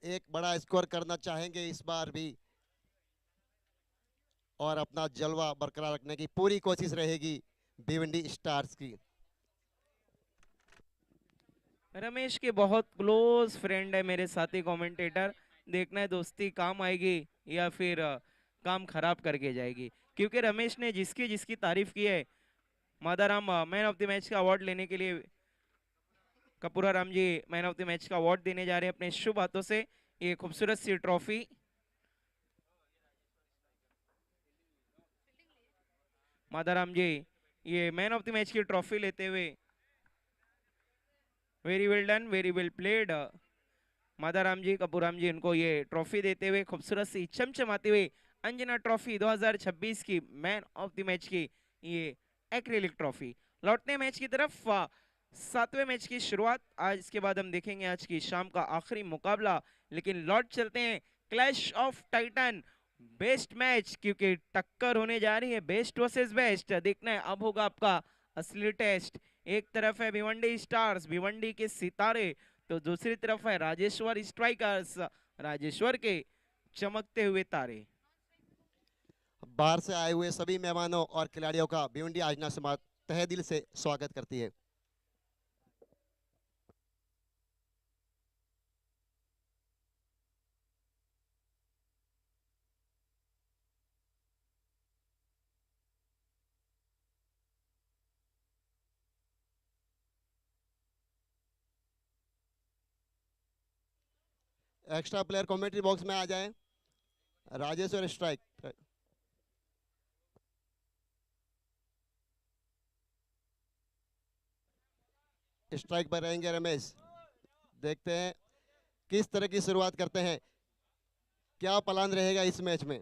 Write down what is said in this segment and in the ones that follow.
एक बड़ा स्कोर करना चाहेंगे इस बार भी और अपना जलवा बरकरार रखने की पूरी कोशिश रहेगी भिवंडी स्टार्स की। रमेश के बहुत क्लोज फ्रेंड है मेरे साथी कमेंटेटर। देखना है दोस्ती काम आएगी या फिर काम खराब करके जाएगी, क्योंकि रमेश ने जिसकी जिसकी तारीफ की है, मादाराम मैन ऑफ द मैच का अवार्ड लेने के लिए कपूरा Ram ji man of the match का अवार्ड देने जा रहे हैं अपने शुभ हाथों से। ये खूबसूरत सी ट्रॉफी मादाराम जी ये मैन ऑफ द मैच की ट्रॉफी लेते हुए, very well done, very well played. Madaram ji Kapuram ji इनको ये ट्रॉफी देते हुए खूबसूरत सी चमचमाती हुई अंजना ट्रॉफी 2026 की मैन ऑफ द मैच की ये एक्रेलिक ट्रॉफी। लौटने मैच की तरफ, सातवें मैच की शुरुआत आज, इसके बाद हम देखेंगे आज की शाम का आखिरी मुकाबला। लेकिन लौट चलते हैं clash of Titan best match, क्योंकि टक्कर होने जा रही है बेस्ट वर्सेस बेस्ट। देखना है अब होगा आपका असली टेस्ट। एक तरफ है भिवंडी स्टार्स, भिवंडी के सितारे, तो दूसरी तरफ है राजेश्वर स्ट्राइकर्स, राजेश्वर के चमकते हुए तारे। बाहर से आए हुए सभी मेहमानों और खिलाड़ियों का भिवंडी आजना समाज तहे दिल से स्वागत करती है। एक्स्ट्रा प्लेयर कमेंट्री बॉक्स में आ जाएं। राजेश्वर स्ट्राइक स्ट्राइक पर रहेंगे रमेश। देखते हैं किस तरह की शुरुआत करते हैं, क्या प्लान रहेगा इस मैच में।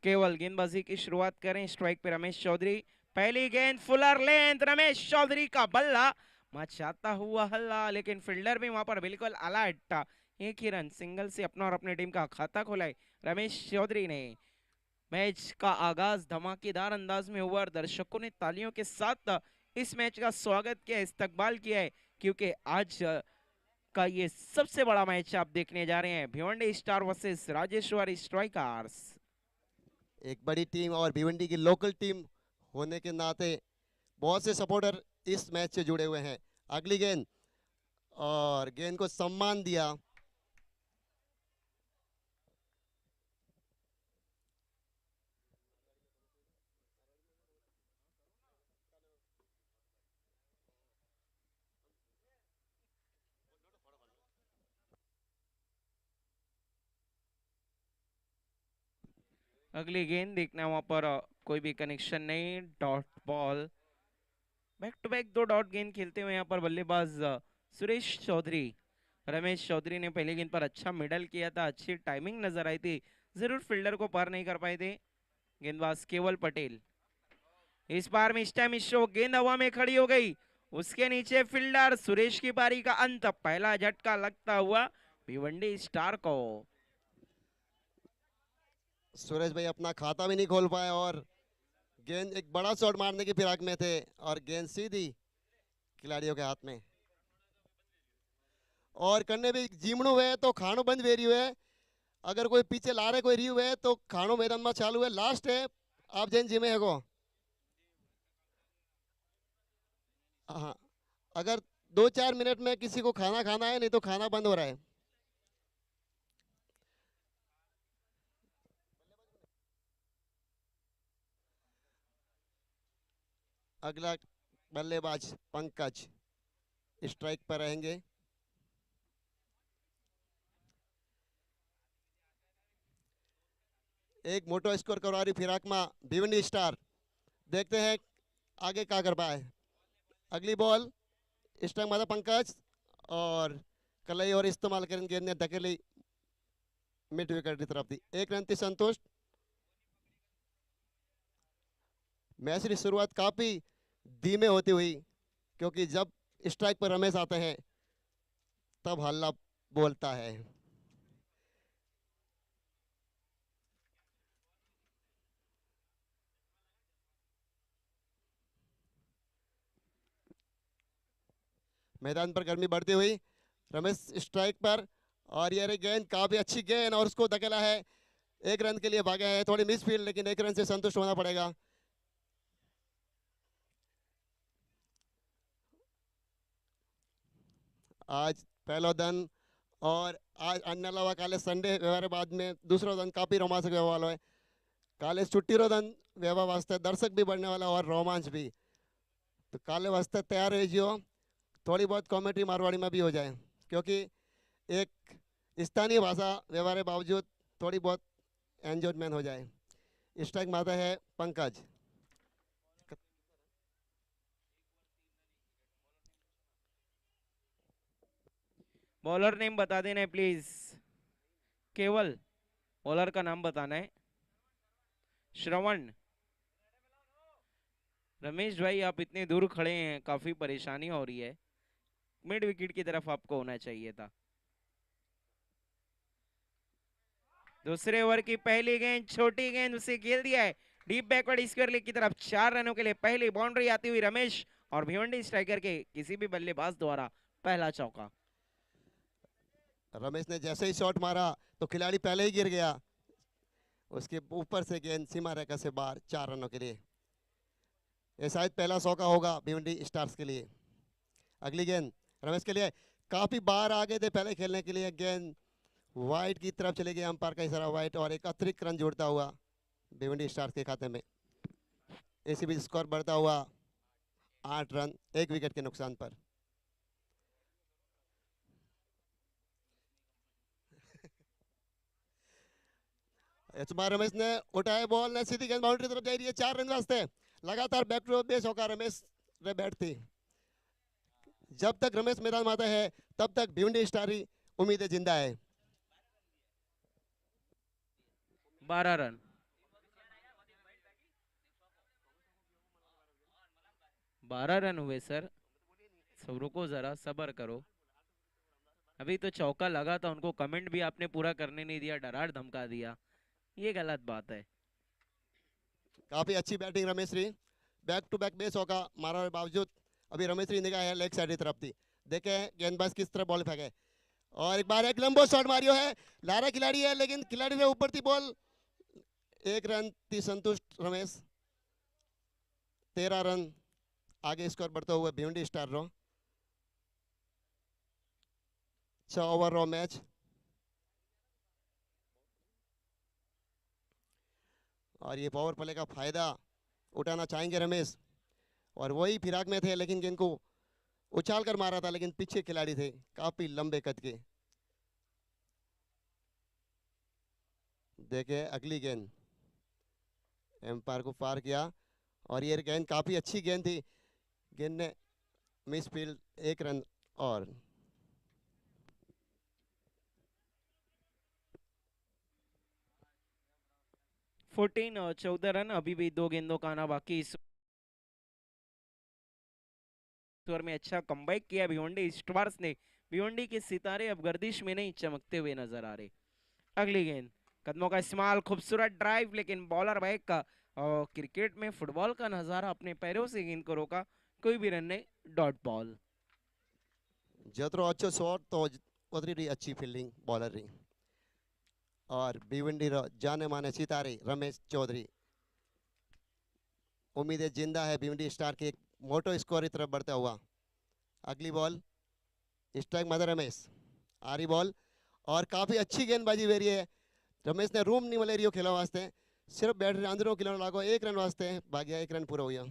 केवल गेंदबाजी की शुरुआत करें, स्ट्राइक पे रमेश चौधरी। पहली गेंद फुलर लेंथ, रमेश चौधरी का बल्ला मचाता हुआ हल्ला, लेकिन फील्डर भी वहां पर बिल्कुल अलर्ट। एक ही रन सिंगल से अपना और अपने टीम का खाता खोला है रमेश चौधरी ने। मैच का आगाज धमाकेदार अंदाज में हुआ और दर्शकों ने तालियों के साथ इस मैच का स्वागत किया, इस्तकबाल किया है, क्योंकि आज का ये सबसे बड़ा मैच आप देखने जा रहे हैं, Bhiwandi star versus Rajeshwari strikers. एक बड़ी टीम और भिवंडी की लोकल टीम होने के नाते बहुत से सपोर्टर इस मैच से जुड़े हुए हैं। अगली गेंद और गेंद को सम्मान दिया। अगली गेंद देखना, वहां पर कोई भी कनेक्शन नहीं, dot ball. Back to back दो डॉट गेंद खेलते हुए यहाँ पर बल्लेबाज सुरेश चौधरी। रमेश चौधरी ने पहली गेंद पर अच्छा मिडल किया था, अच्छी टाइमिंग नजर आई थी, जरूर फील्डर को पार नहीं कर पाए थे गेंदबाज केवल पटेल। इस बार मिस्टर मिश्रो, गेंद हवा में खड़ी हो गई, उसके नीचे फील्डर सुरेश की पारी का अंत, पहला झटका लगता हुआ भिवंडी स्टार को। सुरेश भाई अपना खाता भी नहीं खोल पाए और गेंद एक बड़ा शॉट मारने की फिराक में थे और गेंद सीधी खिलाड़ियों के हाथ में। और करने भी जीमणु हुए तो खानो बंद वे रही है। अगर कोई पीछे ला रहे कोई रही हुए तो खानो मैदान में चालू है, लास्ट है आप जैन जिमे है को। हाँ, अगर 2-4 मिनट में किसी को खाना खाना है, नहीं तो खाना बंद हो रहा है। अगला बल्लेबाज पंकज स्ट्राइक पर रहेंगे। एक मोटो स्कोर करवा रही फिराक में भिवंडी स्टार। देखते हैं आगे क्या कर पाए। अगली बॉल स्ट्राइक माता पंकज और कलई और इस्तेमाल करें गेंद ने धकेली मिड विकेट की तरफ थी। एक रन थी संतुष्ट। मैच की शुरुआत काफी धीमे होती हुई, क्योंकि जब स्ट्राइक पर रमेश आते हैं तब हल्ला बोलता है। मैदान पर गर्मी बढ़ती हुई, रमेश स्ट्राइक पर, और ये गेंद काफी अच्छी गेंद और उसको धकेला है, 1 रन के लिए भागे हैं, थोड़ी मिस फील्ड लेकिन 1 रन से संतुष्ट होना पड़ेगा। आज पहला दिन और आज अन्य अलावा काले संडे व्यवहार बाद में दूसरा दिन काफी रोमांचक व्यवहार वाला है। काले छुट्टी रो दिन व्यवहार वास्ते दर्शक भी बढ़ने वाला और रोमांच भी, तो काले वास्ते तैयार रहिए। थोड़ी बहुत कॉमेडी मारवाड़ी में भी हो जाए, क्योंकि एक स्थानीय भाषा व्यवहार के बावजूद थोड़ी बहुत एंजॉयमेंट हो जाए। स्ट्राइक मारता है पंकज। बॉलर नेम बता देना है प्लीज, केवल बॉलर का नाम बताना है। श्रवण। रमेश भाई आप इतने दूर खड़े हैं, काफी परेशानी हो रही है, मिड विकेट की तरफ आपको होना चाहिए था। दूसरे ओवर की पहली गेंद, छोटी गेंद, उसे खेल दिया है डीप बैकवर्ड स्क्वायर लेग की तरफ। 4 रनों के लिए पहली बाउंड्री आती हुई रमेश और भिवंडी स्ट्राइकर के किसी भी बल्लेबाज द्वारा पहला चौका। रमेश ने जैसे ही शॉट मारा तो खिलाड़ी पहले ही गिर गया, उसके ऊपर से गेंद सीमा रेखा से बाहर, 4 रनों के लिए। ये शायद पहला सौका होगा भिवंडी स्टार्स के लिए। अगली गेंद रमेश के लिए, काफी बाहर आ गए थे पहले खेलने के लिए, गेंद वाइट की तरफ चले गए, अंपायर का इशारा वाइट, और एक अतिरिक्त रन जोड़ता हुआ भिवंडी स्टार्स के खाते में। इसी बीच स्कोर बढ़ता हुआ 8 रन 1 विकेट के नुकसान पर। इस बार रमेश ने उठाए बॉल ने सीधी गेंद बाउंड्री तरफ जा रही है, 4 रन वास्ते। लगातार बैक टू बेस होकर रमेश रे बैट थी। जब तक रमेश मैदान में आता है तब तक भिवंडी स्टार ही उम्मीदें जिंदा है। 12 रन। 12 रन हुए सर, सब रुको जरा, सब्र करो। अभी तो चौका लगा था, उनको कमेंट भी आपने पूरा करने नहीं दिया, डरा धमका दिया, ये गलत बात है। काफी अच्छी बैटिंग रमेश री, बैक टू बैक बेस होगा मारा के बावजूद अभी रमेश री निगाह है लेग साइड की तरफ थी। देखे गेंदबाज किस तरह बॉल फेंके, और एक बार एक लंबो शॉट मारियो है, लारा खिलाड़ी है लेकिन खिलाड़ी ने ऊपर थी बॉल, 1 रन थी संतुष्ट रमेश। 13 रन आगे स्कोर बढ़ता हुआ भिवंडी स्टार रो। 6 ओवर रो मैच, और ये पावर प्ले का फायदा उठाना चाहेंगे रमेश, और वही फिराक में थे लेकिन गेंद को उछाल कर मारा था, लेकिन पीछे खिलाड़ी थे काफी लंबे कद के। देखे अगली गेंद एम्पायर को पार किया, और ये गेंद काफी अच्छी गेंद थी, गेंद ने मिस फील्ड, 1 रन। और 14 और 14 रन, अभी भी 2 गेंदों का आना बाकी। इस ओवर में अच्छा कमबैक किया भिवंडी स्टार्स ने। भिवंडी के सितारे अब गर्दिश में नहीं चमकते हुए नजर आ रहे। अगली गेंद, कदमों का इस्तेमाल, खूबसूरत ड्राइव, लेकिन बॉलर बैक का, और क्रिकेट में फुटबॉल का नजारा, अपने पैरों से गेंद को रोका, कोई भी रन नहीं, डॉट बॉल। जतरो अच्छो शॉट तो उतरी रही अच्छी फील्डिंग बॉलर रही, और भिवंडी रो जाने माने सितारे रमेश चौधरी, उम्मीदें जिंदा है भिवंडी स्टार के एक मोटो स्कोर की तरफ बढ़ता हुआ। अगली बॉल स्ट्राइक मदर रमेश, आ रही बॉल, और काफी अच्छी गेंदबाजी हो रही है। रमेश ने रूम नहीं मिले रियो खेला वास्ते, सिर्फ बैटरी अंदरों खिलाने लागो, 1 रन वास्ते भाग्या, 1 रन पूरा हो गया,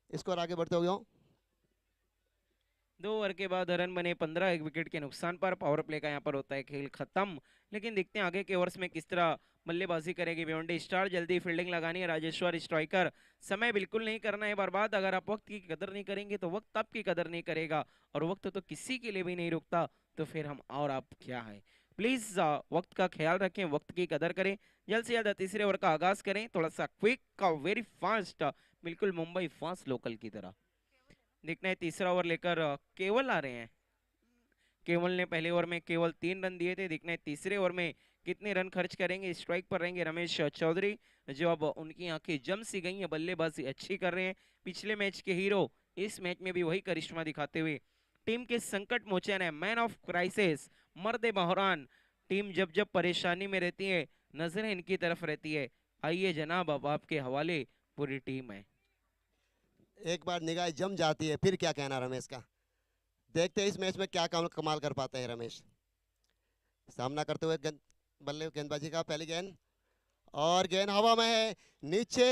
स्कोर आगे बढ़ते हो गया। 2 ओवर के बाद रन बने 15, 1 विकेट के नुकसान पर। पावर प्ले का यहाँ पर होता है खेल खत्म, लेकिन देखते हैं आगे के ओवर्स में किस तरह बल्लेबाजी करेगी भिवंडी स्टार। जल्दी फील्डिंग लगानी है राजेश्वर स्ट्राइकर, समय बिल्कुल नहीं करना है बर्बाद। अगर आप वक्त की कदर नहीं करेंगे तो वक्त आपकी कदर नहीं करेगा, और वक्त तो किसी के लिए भी नहीं रुकता, तो फिर हम और आप क्या है। प्लीज वक्त का ख्याल रखें, वक्त की कदर करें। जल्द से जल्द तीसरे ओवर का आगाज करें, थोड़ा सा क्विक, वेरी फास्ट, बिल्कुल मुंबई फास्ट लोकल की तरह। देखना है तीसरा ओवर लेकर केवल आ रहे हैं। केवल ने पहले ओवर में केवल 3 रन दिए थे, देखना है तीसरे ओवर में कितने रन खर्च करेंगे। स्ट्राइक पर रहेंगे रमेश चौधरी, जो अब उनकी आंखें जम सी गई हैं, बल्लेबाजी अच्छी कर रहे हैं, पिछले मैच के हीरो इस मैच में भी वही करिश्मा दिखाते हुए टीम के संकट मोचन है, मैन ऑफ क्राइसिस, मर्द बहरान। टीम जब जब परेशानी में रहती है नजरें इनकी तरफ रहती है। आइए जनाब, अब आपके हवाले पूरी टीम है। एक बार निगाह जम जाती है, फिर क्या कहना रमेश का। देखते हैं इस मैच में क्या कमाल कर पाते हैं रमेश। सामना करते हुए बल्ले गेंदबाजी का पहली गेंद, और गेंद हवा में है, नीचे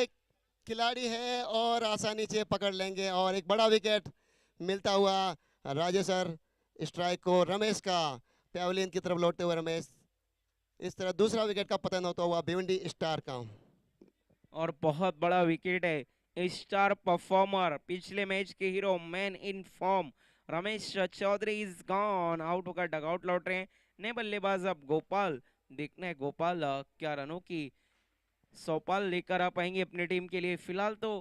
खिलाड़ी है और आसानी से पकड़ लेंगे, और एक बड़ा विकेट मिलता हुआ राजेश सर स्ट्राइक को रमेश का पेविलियन की तरफ लौटते हुए रमेश। इस तरह दूसरा विकेट का पतन होता हुआ भिवंडी स्टार का। और बहुत बड़ा विकेट है, स्टार परफॉर्मर, पिछले मैच के hero, man in form Ramesh Chaudhary is gone, out होकर डगआउट लौट रहे हैं। नए बल्लेबाज अब गोपाल। देखना है गोपाल क्या रनों की सौपाल लेकर आ पाएंगे अपनी टीम के लिए। फिलहाल तो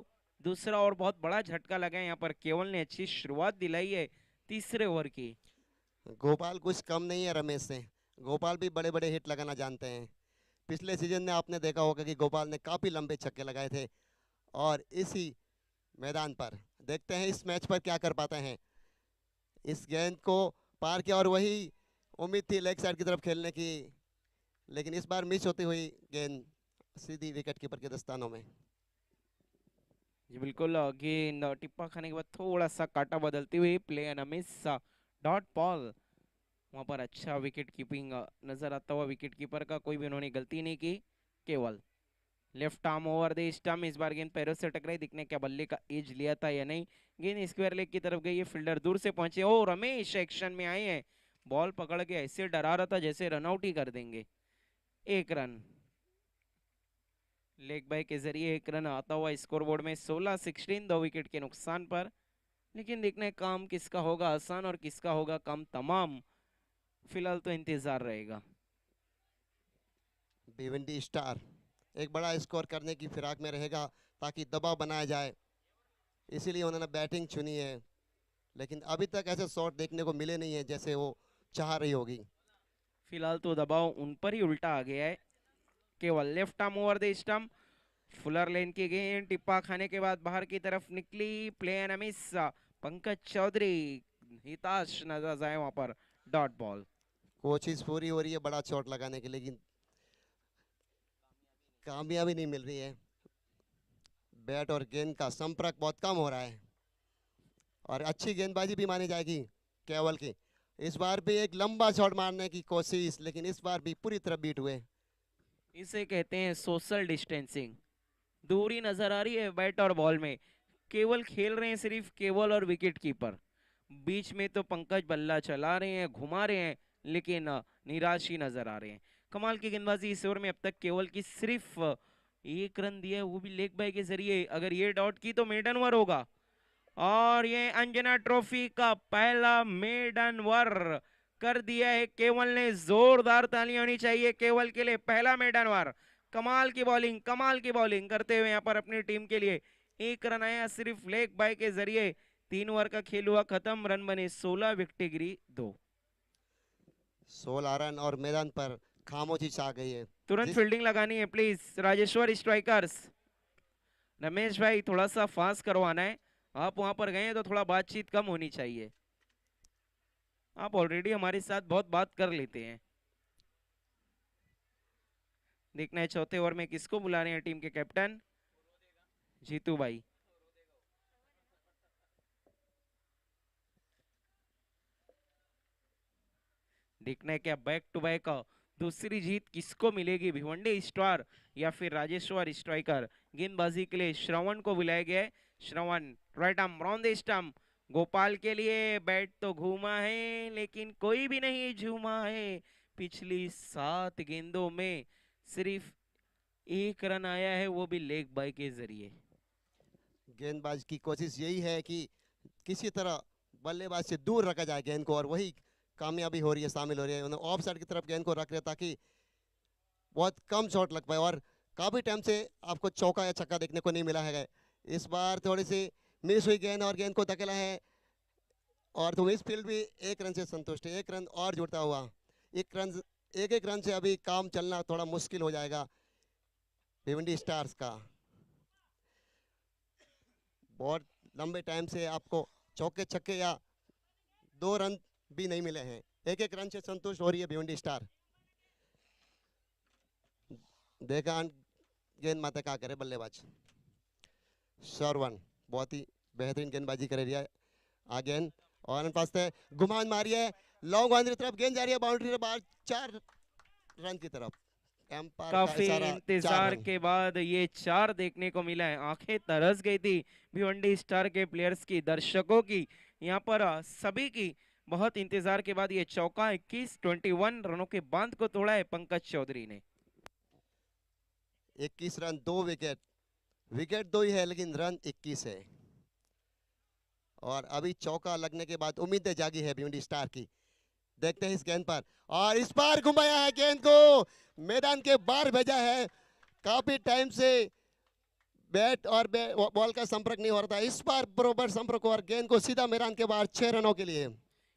दूसरा और बहुत बड़ा झटका लगा है यहाँ पर, केवल ने अच्छी शुरुआत दिलाई है तीसरे ओवर की। गोपाल कुछ कम नहीं है रमेश से, गोपाल भी बड़े बड़े हिट लगाना जानते हैं। पिछले सीजन में आपने देखा होगा कि गोपाल ने काफ़ी लंबे छक्के लगाए थे, और इसी मैदान पर देखते हैं इस मैच पर क्या कर पाते हैं। इस गेंद को पार किया, और वही उम्मीद थी लेग साइड की तरफ खेलने की, लेकिन इस बार मिस होती हुई गेंद सीधी विकेट कीपर के दस्तानों में। जी बिल्कुल, गेंद टिप्पा खाने के बाद थोड़ा सा काटा बदलती हुई प्ले मिस, डॉट बॉल। वहां पर अच्छा विकेट कीपिंग नजर आता हुआ विकेट कीपर का, कोई भी उन्होंने गलती नहीं की। केवल left arm over the stump, इस बार गेंद पैरों से टकराई, दिखने क्या बल्ले का एज लिया था या नहीं। गेंद स्क्वायर लेग की तरफ गई है, फील्डर दूर से पहुंचे, ओ रमेश एक्शन में आए हैं, बॉल पकड़ के ऐसे डरा रहा था जैसे रनआउट ही कर देंगे। एक रन लेग बाय के जरिए, एक रन आता हुआ स्कोरबोर्ड में 16-16, 2 विकेट के नुकसान पर। लेकिन देखना है काम किसका होगा आसान और किसका होगा काम तमाम, फिलहाल तो इंतजार रहेगा। भिवंडी स्टार एक बड़ा स्कोर करने की फिराक में रहेगा ताकि दबाव बनाया जाए, इसीलिए उन्होंने बैटिंग चुनी है। लेकिन अभी तक ऐसे शॉट देखने को मिले नहीं है जैसे वो चाह रही होगी। फिलहाल तो दबाव उन पर ही उल्टा आ गया है। Keval left arm over the stump, fuller length की गेंद टिप्पा खाने के बाद बाहर की तरफ निकली, play and miss, Pankaj Chaudhary हिताश नजर आए वहां पर, डॉट बॉल। कोशिश पूरी हो रही है बड़ा शॉट लगाने की, लेकिन कामयाबी नहीं मिल रही है। बैट और गेंद का संपर्क बहुत कम हो रहा है, और अच्छी गेंदबाजी भी मानी जाएगी केवल की। इस बार भी एक लंबा शॉट मारने की कोशिश, लेकिन इस बार भी पूरी तरह बीट हुए। इसे कहते हैं सोशल डिस्टेंसिंग, दूरी नजर आ रही है बैट और बॉल में। केवल खेल रहे हैं सिर्फ केवल और विकेट कीपर, बीच में तो पंकज बल्ला चला रहे हैं, घुमा रहे हैं, लेकिन निराश ही नजर आ रहे हैं। कमाल की गेंदबाजी इस ओवर में अब तक केवल की सिर्फ एक रन दिया है, वो भी लेग बाय के जरिए। अगर ये डॉट की तो मेडन ओवर होगा, और ये अंजना ट्रॉफी का पहला मेडन ओवर कर दिया है केवल ने। जोरदार तालियां होनी चाहिए केवल के लिए, पहला मेडन ओवर। कमाल की बॉलिंग करते हुए यहाँ पर अपनी टीम के लिए एक रन आया सिर्फ लेग बाय के जरिए। 3 ओवर का खेल हुआ खत्म, रन बने 16, विकेट गिरी 2। 16 रन और मैदान पर खामोशी छा गई है। तुरंत जिस फील्डिंग लगानी है प्लीज राजेश्वर स्ट्राइकर्स। रमेश भाई थोड़ा सा फास्ट करवाना है, आप वहां पर गए हैं तो थोड़ा बातचीत कम होनी चाहिए, आप ऑलरेडी हमारे साथ बहुत बात कर लेते हैं। देखना है चौथे ओवर में किसको बुला रहे हैं टीम के कैप्टन जीतू भाई। देखना है क्या बैक टू बैक दूसरी जीत किसको मिलेगी, भिवंडी स्टार या फिर राजेश्वर स्ट्राइकर। गेंदबाजी के लिए श्रवण को बुलाया गया है। Shravan right arm round the stump, Gopal के लिए बैट तो घूमा है लेकिन कोई भी नहीं झूमा है। पिछली 7 गेंदों में सिर्फ एक रन आया है, वो भी लेग बाय के जरिए। गेंदबाज की कोशिश यही है कि किसी तरह बल्लेबाज से दूर रखा जाए गेंद को, और वही कामयाबी हो रही है, शामिल हो रही है। उन्होंने ऑफ साइड की तरफ गेंद को रख रहे ताकि बहुत कम शॉट लग पाए, और काफ़ी टाइम से आपको चौका या छक्का देखने को नहीं मिला है। इस बार थोड़ी सी मिस हुई गेंद, और गेंद को धकेला है, और तो इस फील्ड भी एक रन से संतुष्ट है। एक रन और जुड़ता हुआ, एक रन से अभी काम चलना थोड़ा मुश्किल हो जाएगा भिवंडी स्टार्स का। बहुत लंबे टाइम से आपको चौके छक्के या 2 रन भी नहीं मिले हैं, 1-1 रन से संतुष्ट हो रही है भिवंडी स्टार। देखा गेंद माता क्या करे बल्लेबाज शरवन, बहुत ही बेहतरीन गेंदबाजी कर रही है। गेंद और पास है, घुमान मारी है, लॉन्ग बाउंड्री तरफ गेंद जा रही है, बाउंड्री के बाहर 4 रन की तरफ। एम्पायर का काफी इशारा 4 इंतजार रन। के बाद ये 4 देखने को मिला है। आंखें तरस गई थी भिवंडी स्टार के प्लेयर्स की, दर्शकों की, यहाँ पर सभी की बहुत इंतजार के बाद ये चौका 21 रनों के बांध को तोड़ा है पंकज चौधरी ने। 21 रन, 2 विकेट, विकेट 2 ही है लेकिन रन 21 है। और अभी चौका लगने के बाद उम्मीदें जागी है भिवंडी स्टार की। देखते हैं इस गेंद पर, और इस बार घुमाया है गेंद को, मैदान के बाहर भेजा है। काफी टाइम से बैट और बॉल का संपर्क नहीं हो रहा था, इस बार बरोबर संपर्क और गेंद को सीधा मैदान के बाहर 6 रनों के लिए।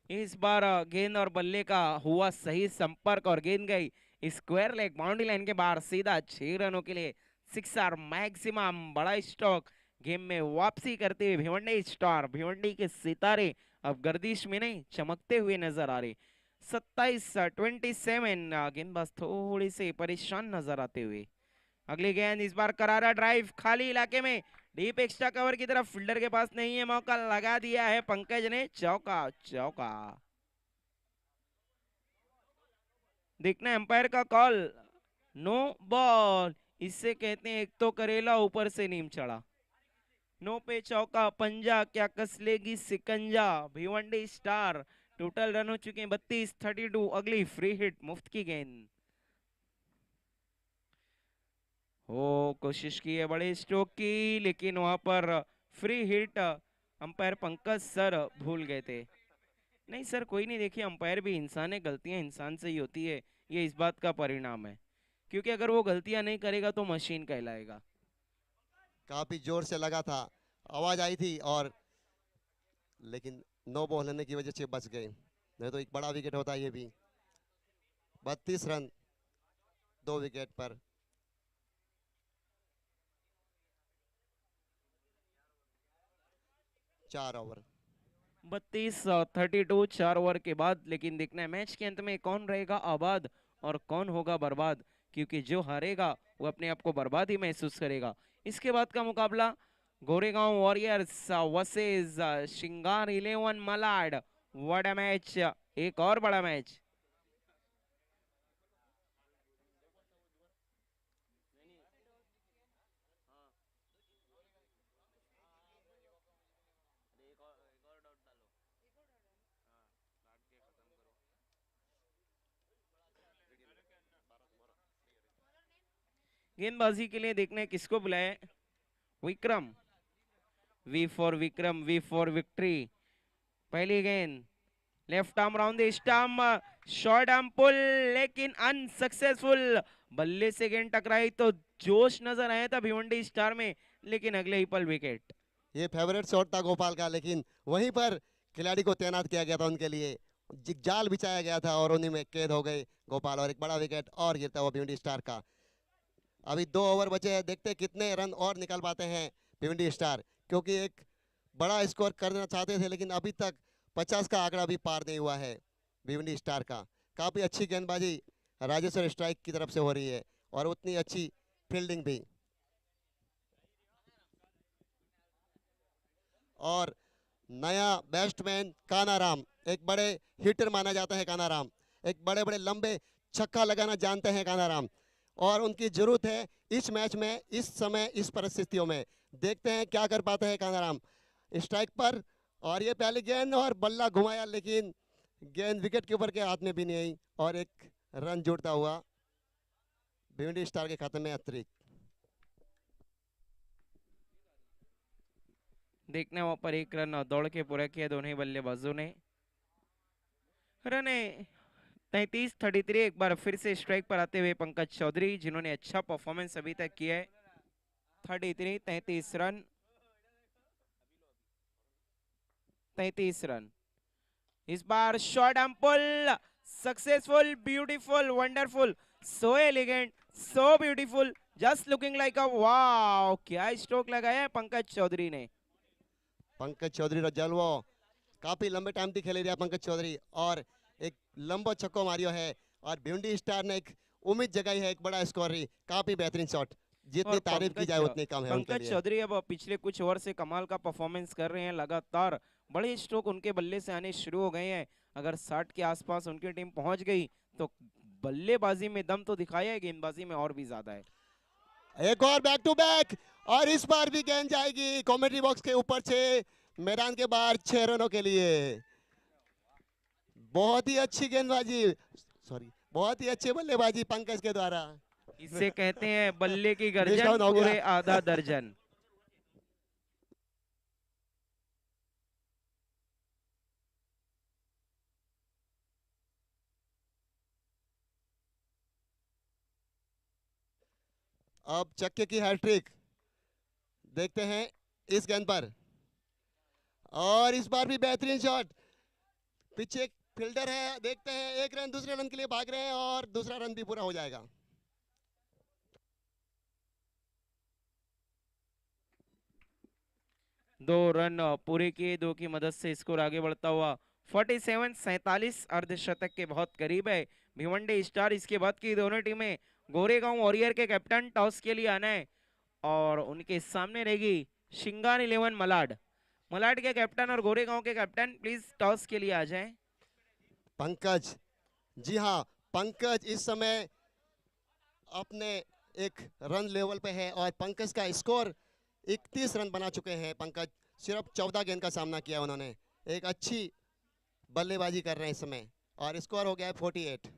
इस बार गेंद और बल्ले का हुआ सही संपर्क और गेंद गई स्क्वायर लेग बाउंड्री लाइन के बाहर सीधा 6 रनों के लिए। 6 आर मैक्सिमम। बड़ा स्ट्रोक, गेम में वापसी करते हुए भिवंडी स्टार, भिवंडी के सितारे अब गर्दिश में नहीं चमकते हुए नजर आ रहे। 27-27 गेंदबाज थोड़ी से परेशान नजर आते हुए। अगली गेंद इस बार करारा ड्राइव खाली इलाके में, डीप एक्स्ट्रा कवर की तरफ, फील्डर के पास नहीं है, मौका लगा दिया है पंकज ने। चौका, चौका। देखना एम्पायर का कॉल, नो बॉल। इससे कहते हैं एक तो करेला ऊपर से नीम चढ़ा। नो पे चौका, पंजा क्या कस लेगी सिकंजा भिवंडी स्टार। टोटल रन हो चुके हैं 32-32। अगली फ्री हिट मुफ्त की गेंद। हो कोशिश की है बड़े स्ट्रोक की, लेकिन वहां पर free hit umpire Pankaj sir भूल गए थे। नहीं सर कोई नहीं, देखिए अंपायर भी इंसान है, गलतियां इंसान से ही होती है, ये इस बात का परिणाम है। क्योंकि अगर वो गलतियां नहीं करेगा तो मशीन कहलाएगा। काफी जोर से लगा था, आवाज आई थी, और लेकिन नो बॉल होने की वजह से बच गए, नहीं तो एक बड़ा विकेट होता ये भी। 32 रन 2 विकेट पर। चार ओवर 32-32 4 ओवर के बाद। लेकिन देखना है मैच के अंत में कौन रहेगा आबाद और कौन होगा बर्बाद, क्योंकि जो हारेगा वो अपने आप को बर्बाद ही महसूस करेगा। इसके बाद का मुकाबला गोरेगांव वॉरियर्स वर्सेस श्रृंगार 11 मलाड। बड़ा मैच, एक और बड़ा मैच। गेंदबाजी के लिए देखने किसको बुलाए। Vikram, V for Vikram, V for victory. पहली गेंद left arm round the stump, short arm pull, लेकिन अनसक्सेसफुल। बल्ले से गेंद टकराई तो जोश नजर आया था भिवंडी स्टार में, लेकिन अगले ही पल विकेट। ये फेवरेट शॉट था गोपाल का, लेकिन वहीं पर खिलाड़ी को तैनात किया गया था उनके लिए, जाल बिछाया गया था और उन्हीं में कैद हो गए गोपाल, और एक बड़ा विकेट और गिरता हुआ भिवंडी स्टार का। अभी 2 ओवर बचे हैं, देखते हैं कितने रन और निकाल पाते हैं भिवंडी स्टार, क्योंकि एक बड़ा स्कोर करना चाहते थे लेकिन अभी तक 50 का आंकड़ा भी पार नहीं हुआ है भिवंडी स्टार का। काफ़ी अच्छी गेंदबाजी राजेश्वर स्ट्राइक की तरफ से हो रही है और उतनी अच्छी फील्डिंग भी। और नया बैट्समैन कानाराम, एक बड़े हिटर माना जाता है कानाराम, एक बड़े बड़े लंबे छक्का लगाना जानते हैं कानाराम, और उनकी जरूरत है इस मैच में, इस समय, इस परिस्थितियों में। देखते हैं क्या कर पाते हैं कानाराम स्ट्राइक पर। और ये पहली गेंद और बल्ला घुमाया, लेकिन गेंद विकेट के ऊपर के हाथ में भी नहीं आई, और एक रन जुड़ता हुआ भिवंडी स्टार के खाते में अतिरिक्त। देखना वहां पर एक रन दौड़ के पूरा किया दोनों ही बल्लेबाजों ने। रन 33-33। एक बार फिर से स्ट्राइक पर आते हुए पंकज चौधरी, जिन्होंने अच्छा परफॉर्मेंस अभी तक किया है। 33 रन, 33 रन। इस बार short arm pull, successful, beautiful, wonderful, so elegant, so beautiful, just looking like a wow. क्या स्ट्रोक लगाया है पंकज चौधरी ने। पंकज चौधरी रो जलवो, काफी लंबे टाइम तक खेले रहा पंकज चौधरी और एक लंबा छक्का मारियो है और भिवंडी स्टार ने एक उम्मीद जगाई है एक बड़ा स्कोर रही। काफी बेहतरीन शॉट, जितनी और तारीफ की जाए उतनी कम है उनके पंकज लिए। चौधरी अब पिछले कुछ ओवर से कमाल का परफॉर्मेंस कर रहे हैं, लगातार बड़े स्ट्रोक उनके बल्ले से आने शुरू हो गए हैं। अगर 60 के आसपास उनकी टीम पहुंच गई तो बल्लेबाजी में दम तो दिखाया है, गेंदबाजी में और भी ज्यादा है। एक और बैक टू बैक और इस बार भी गेंद जाएगी कमेंट्री बॉक्स के ऊपर से मैदान के बाहर 6 रनों के लिए। बहुत ही अच्छी गेंदबाजी, सॉरी बहुत ही अच्छी बल्लेबाजी पंकज के द्वारा। इसे कहते हैं बल्ले की Miss गर्जन down हो गया। पूरे आधा दर्जन। अब चक्के की हैट्रिक देखते हैं इस गेंद पर और इस बार भी बेहतरीन शॉट। पीछे एक फील्डर है, देखते हैं एक रन दूसरे रन के लिए भाग रहे हैं और दूसरा रन भी पूरा हो जाएगा। दो रन पूरे किए, दो की मदद से स्कोर आगे बढ़ता हुआ 47 अर्धशतक के बहुत करीब है भिवंडी स्टार। इसके बाद की दोनों टीमें, गोरेगांव वॉरियर के कैप्टन टॉस के लिए आना है और उनके सामने रहेगी शिंगार 11 मलाड। मलाड के कैप्टन और गोरेगांव के कैप्टन प्लीज टॉस के लिए आ जाएं। पंकज, जी हाँ पंकज इस समय अपने एक रन लेवल पे है और पंकज का स्कोर 31 रन बना चुके हैं। पंकज सिर्फ 14 गेंद का सामना किया उन्होंने, एक अच्छी बल्लेबाजी कर रहे हैं इस समय और स्कोर हो गया है 48।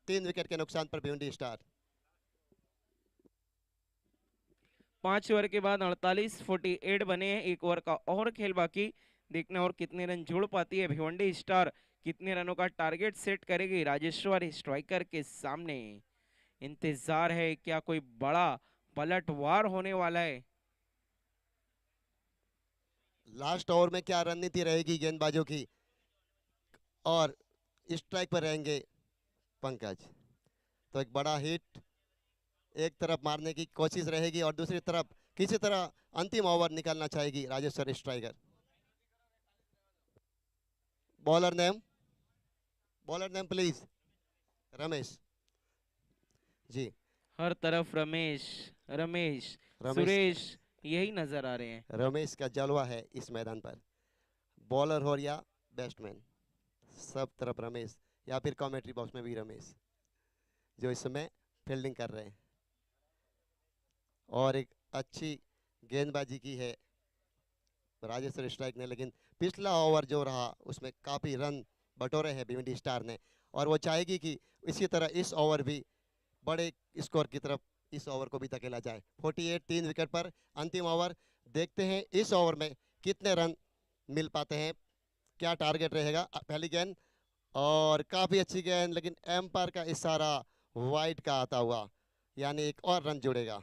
3 विकेट के नुकसान पर भिवंडी स्टार। 5 ओवर के बाद 48 बने हैं, एक ओवर का और खेल बाकी। देखना और कितने रन जोड़ पाती है भिवंडी स्टार, कितने रनों का टारगेट सेट करेगी राजेश्वर स्ट्राइकर के सामने। इंतजार है, क्या कोई बड़ा पलटवार होने वाला है। लास्ट ओवर में क्या रणनीति रहेगी गेंदबाजों की और स्ट्राइक पर रहेंगे पंकज। तो एक बड़ा हिट एक तरफ मारने की कोशिश रहेगी और दूसरी तरफ किसी तरह अंतिम ओवर निकालना चाहेगी Rajeshwar striker. Bowler name please. Ramesh ji, हर तरफ रमेश रमेश रमेश सुरेश यही नजर आ रहे हैं। रमेश का जलवा है इस मैदान पर। बॉलर हो या बैट्समैन, सब तरफ रमेश, या फिर कमेंट्री बॉक्स में भी रमेश जो इस समय फील्डिंग कर रहे हैं। और एक अच्छी गेंदबाजी की है राजेश्वर स्ट्राइक ने, लेकिन पिछला ओवर जो रहा उसमें काफ़ी रन बटोरे हैं भिवंडी स्टार ने और वो चाहेगी कि इसी तरह इस ओवर भी बड़े स्कोर की तरफ इस ओवर को भी धकेला जाए। 48 3 विकेट पर अंतिम ओवर। देखते हैं इस ओवर में कितने रन मिल पाते हैं, क्या टारगेट रहेगा। पहली गेंद और काफ़ी अच्छी गेंद, लेकिन एम्पायर का इशारा वाइड का आता हुआ, यानी एक और रन जुड़ेगा।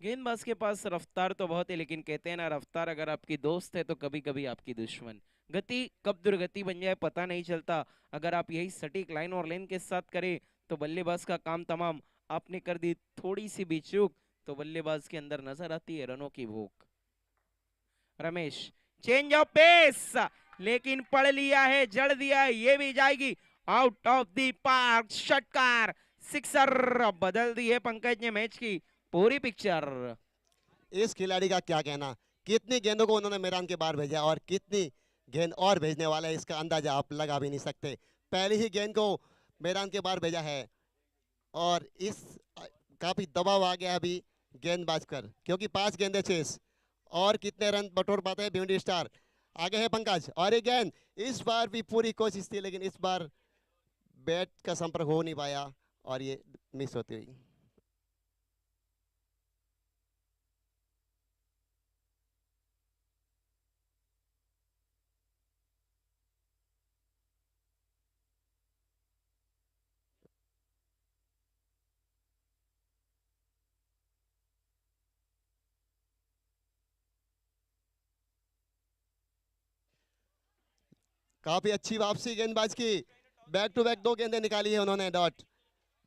गेंदबाज के पास रफ्तार तो बहुत है, लेकिन कहते हैं ना रफ्तार अगर आपकी दोस्त है तो कभी कभी आपकी दुश्मन। गति कब दुर्गति बन जाए पता नहीं चलता। अगर आप यही सटीक लाइन और लेन के साथ करें तो बल्लेबाज का काम तमाम। आपने कर दी थोड़ी सी भी चूक तो बल्लेबाज के अंदर नजर आती है रनों की भूख। रमेश चेंज ऑफ पेस, लेकिन पढ़ लिया है, जड़ दिया है, ये भी जाएगी आउट ऑफ द पार्क। षटकार, सिक्सर, बदल दी है पंकज ने मैच की पूरी पिक्चर। इस खिलाड़ी का क्या कहना, कितनी गेंदों को उन्होंने मैदान के बाहर भेजा और कितनी गेंद और भेजने वाला है इसका अंदाजा आप लगा भी नहीं सकते। पहली ही गेंद को मैदान के बाहर भेजा है और इस काफी दबाव आ गया अभी गेंदबाज कर, क्योंकि 5 गेंदें शेष। और कितने रन बटोर पाते हैं भिवंडी स्टार। आगे है पंकज और एक गेंद, इस बार भी पूरी कोशिश थी लेकिन इस बार बैट का संपर्क हो नहीं पाया और ये मिस होती हुई। काफी अच्छी वापसी गेंदबाज की, बैक टू बैक 2 गेंदें निकाली है उन्होंने डॉट।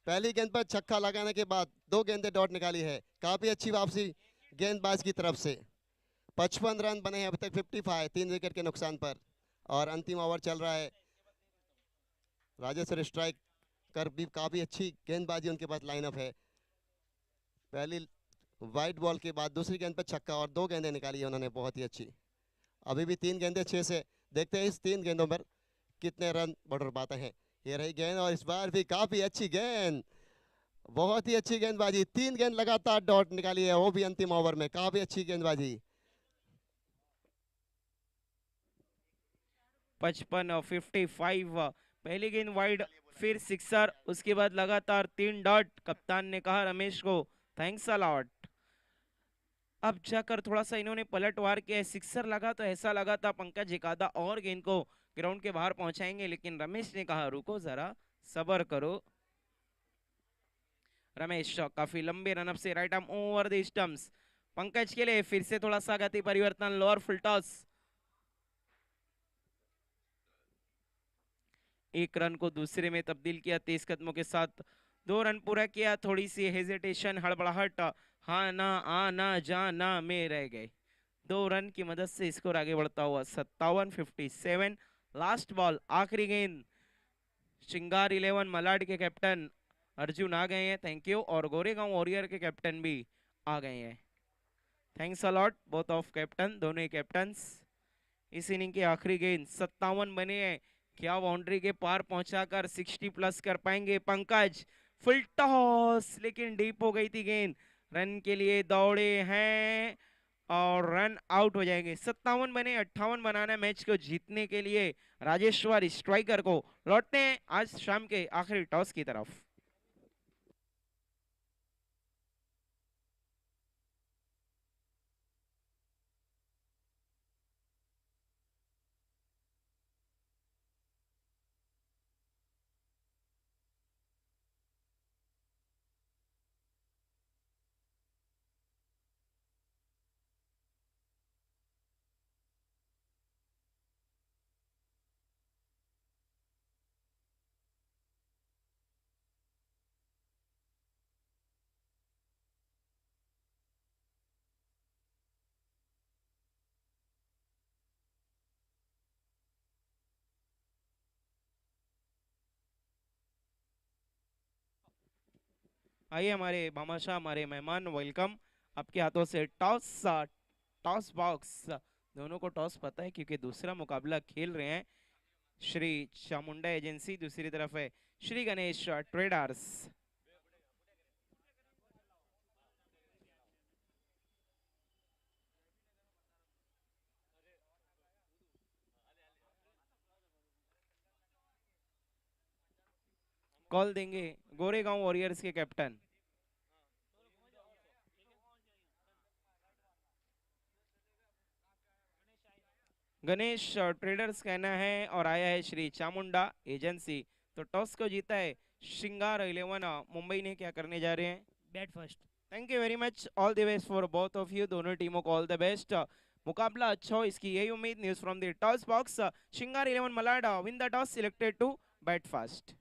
पहली गेंद पर छक्का लगाने के बाद 2 गेंदें डॉट निकाली है। काफी अच्छी वापसी गेंदबाज की तरफ से। 55 रन बने हैं अभी तक, 55, 3 विकेट के नुकसान पर। और अंतिम ओवर चल रहा है। राजेश्वर स्ट्राइक कर भी काफ़ी अच्छी गेंदबाजी उनके पास लाइनअप है। पहली वाइट बॉल के बाद दूसरी गेंद पर छक्का और 2 गेंदें निकाली है उन्होंने, बहुत ही अच्छी। अभी भी 3 गेंदें 6 से। देखते हैं इस 3 गेंदों पर कितने रन बढ़ पाते हैं। ये रही गेंद और इस बार भी काफ़ी अच्छी गेंद, बहुत ही अच्छी गेंदबाजी। 3 गेंद लगातार डॉट निकाली है, वो भी अंतिम ओवर में। काफ़ी अच्छी गेंदबाजी। 55 और 55, पहली गेंद वाइड, फिर सिक्सर, उसके बाद लगातार 3 डॉट। कप्तान ने कहा रमेश को थैंक्स अ लॉट। अब जाकर थोड़ा सा इन्होंने पलटवार किया, सिक्सर लगा तो ऐसा लगा था पंकज एक आधा और गेंद को ग्राउंड के बाहर पहुंचाएंगे, लेकिन रमेश ने कहा रुको जरा, सबर करो। रमेश काफी लंबे रनअप से right arm over the stumps. Pankaj के लिए फिर से थोड़ा सा गति परिवर्तन, लोअर फुल टॉस। 1 रन को दूसरे में तब्दील किया तेज कदमों के साथ। 2 रन पूरा किया, थोड़ी सी हेजिटेशन, हड़बड़ाहट, हाँ ना आ ना जा ना में रह गए। 2 रन की मदद से स्कोर आगे बढ़ता हुआ 57-57। लास्ट बॉल, आखिरी गेंद। श्रृंगार 11 मलाड के कैप्टन अर्जुन आ गए हैं, थैंक यू। और गोरेगांव वॉरियर के कैप्टन भी आ गए हैं, thanks a lot both of captain, दोनों ही कैप्टन्स। इस इनिंग की आखिरी गेंद, 57 बने हैं, क्या बाउंड्री के पार पहुंचाकर 60 प्लस कर पाएंगे पंकज? फुल टॉस, लेकिन डीप हो गई थी गेंद। रन के लिए दौड़े हैं और रन आउट हो जाएंगे। 57 बने, 58 बनाना है मैच को जीतने के लिए। राजेश्वर स्ट्राइकर को लौटते हैं आज शाम के आखिरी टॉस की तरफ। आइए हमारे भामाशाह, हमारे मेहमान, वेलकम। आपके हाथों से टॉस, टॉस बॉक्स, दोनों को टॉस पता है क्योंकि दूसरा मुकाबला खेल रहे हैं श्री चामुंडा एजेंसी, दूसरी तरफ है श्री गणेश ट्रेडर्स। कॉल देंगे गोरेगांव वॉरियर्स के कैप्टन गणेश ट्रेडर्स कहना है, और आया है श्री चामुंडा एजेंसी। तो टॉस को जीता है श्रृंगार 11 मुंबई ने, क्या करने जा रहे हैं? Bat first. Thank you very much, all the best for both of you, दोनों टीमों को ऑल द बेस्ट। मुकाबला अच्छा हो इसकी यही उम्मीद। News from the toss box, Shringar 11 Malad win the toss, selected to bat first.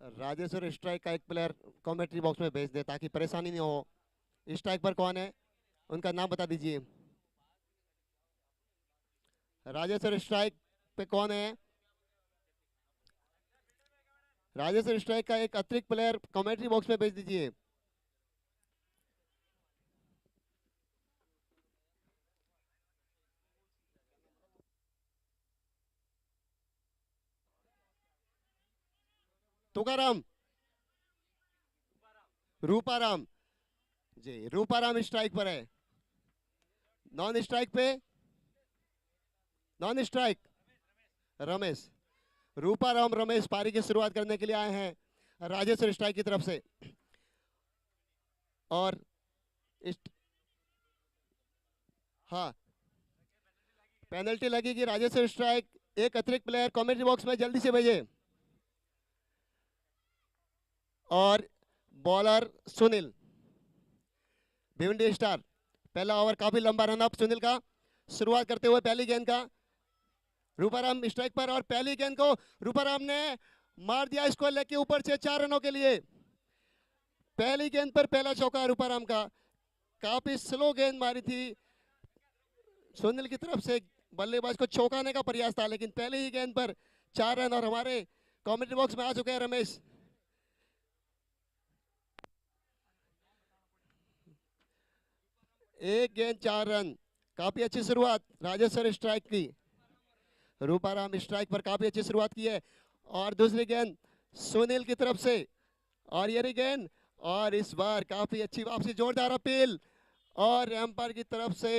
Rajeshwar strike का एक प्लेयर कमेंट्री बॉक्स में भेज दे ताकि परेशानी नहीं हो। स्ट्राइक पर कौन है, उनका नाम बता दीजिए। राजेश्वर स्ट्राइक पे कौन है? राजेश्वर स्ट्राइक का एक अतिरिक्त प्लेयर कमेंट्री बॉक्स में भेज दीजिए। तुकाराम, रूपाराम जी, रूपाराम स्ट्राइक पर है। नॉन स्ट्राइक पे, नॉन स्ट्राइक रमेश। रूपाराम रमेश पारी की शुरुआत करने के लिए आए हैं राजेश्वर स्ट्राइक की तरफ से। और हाँ, पेनल्टी लगेगी। राजेश्वर स्ट्राइक एक अतिरिक्त प्लेयर कमेंट्री बॉक्स में जल्दी से भेजे। और बॉलर सुनील, भिवंडी स्टार। पहला ओवर काफी लंबा रन अप सुनील का। शुरुआत करते हुए पहली गेंद का रूपाराम स्ट्राइक पर, और पहली गेंद को रूपाराम ने मार दिया इसको लेग के ऊपर से 4 रनों के लिए। पहली गेंद पर पहला चौका रूपाराम का। काफी स्लो गेंद मारी थी सुनील की तरफ से, बल्लेबाज को चौंकाने का प्रयास था, लेकिन पहले ही गेंद पर 4 रन। और हमारे कमेंट्री बॉक्स में आ चुके हैं रमेश। एक गेंद 4 रन, काफी अच्छी शुरुआत राजेश्वर स्ट्राइक की। रूपाराम स्ट्राइक पर काफी अच्छी शुरुआत की है। और दूसरी गेंद सुनील की तरफ से, और ये गेंद, और इस बार काफी अच्छी वापसी, जोरदार अपील, और एम्पायर की तरफ से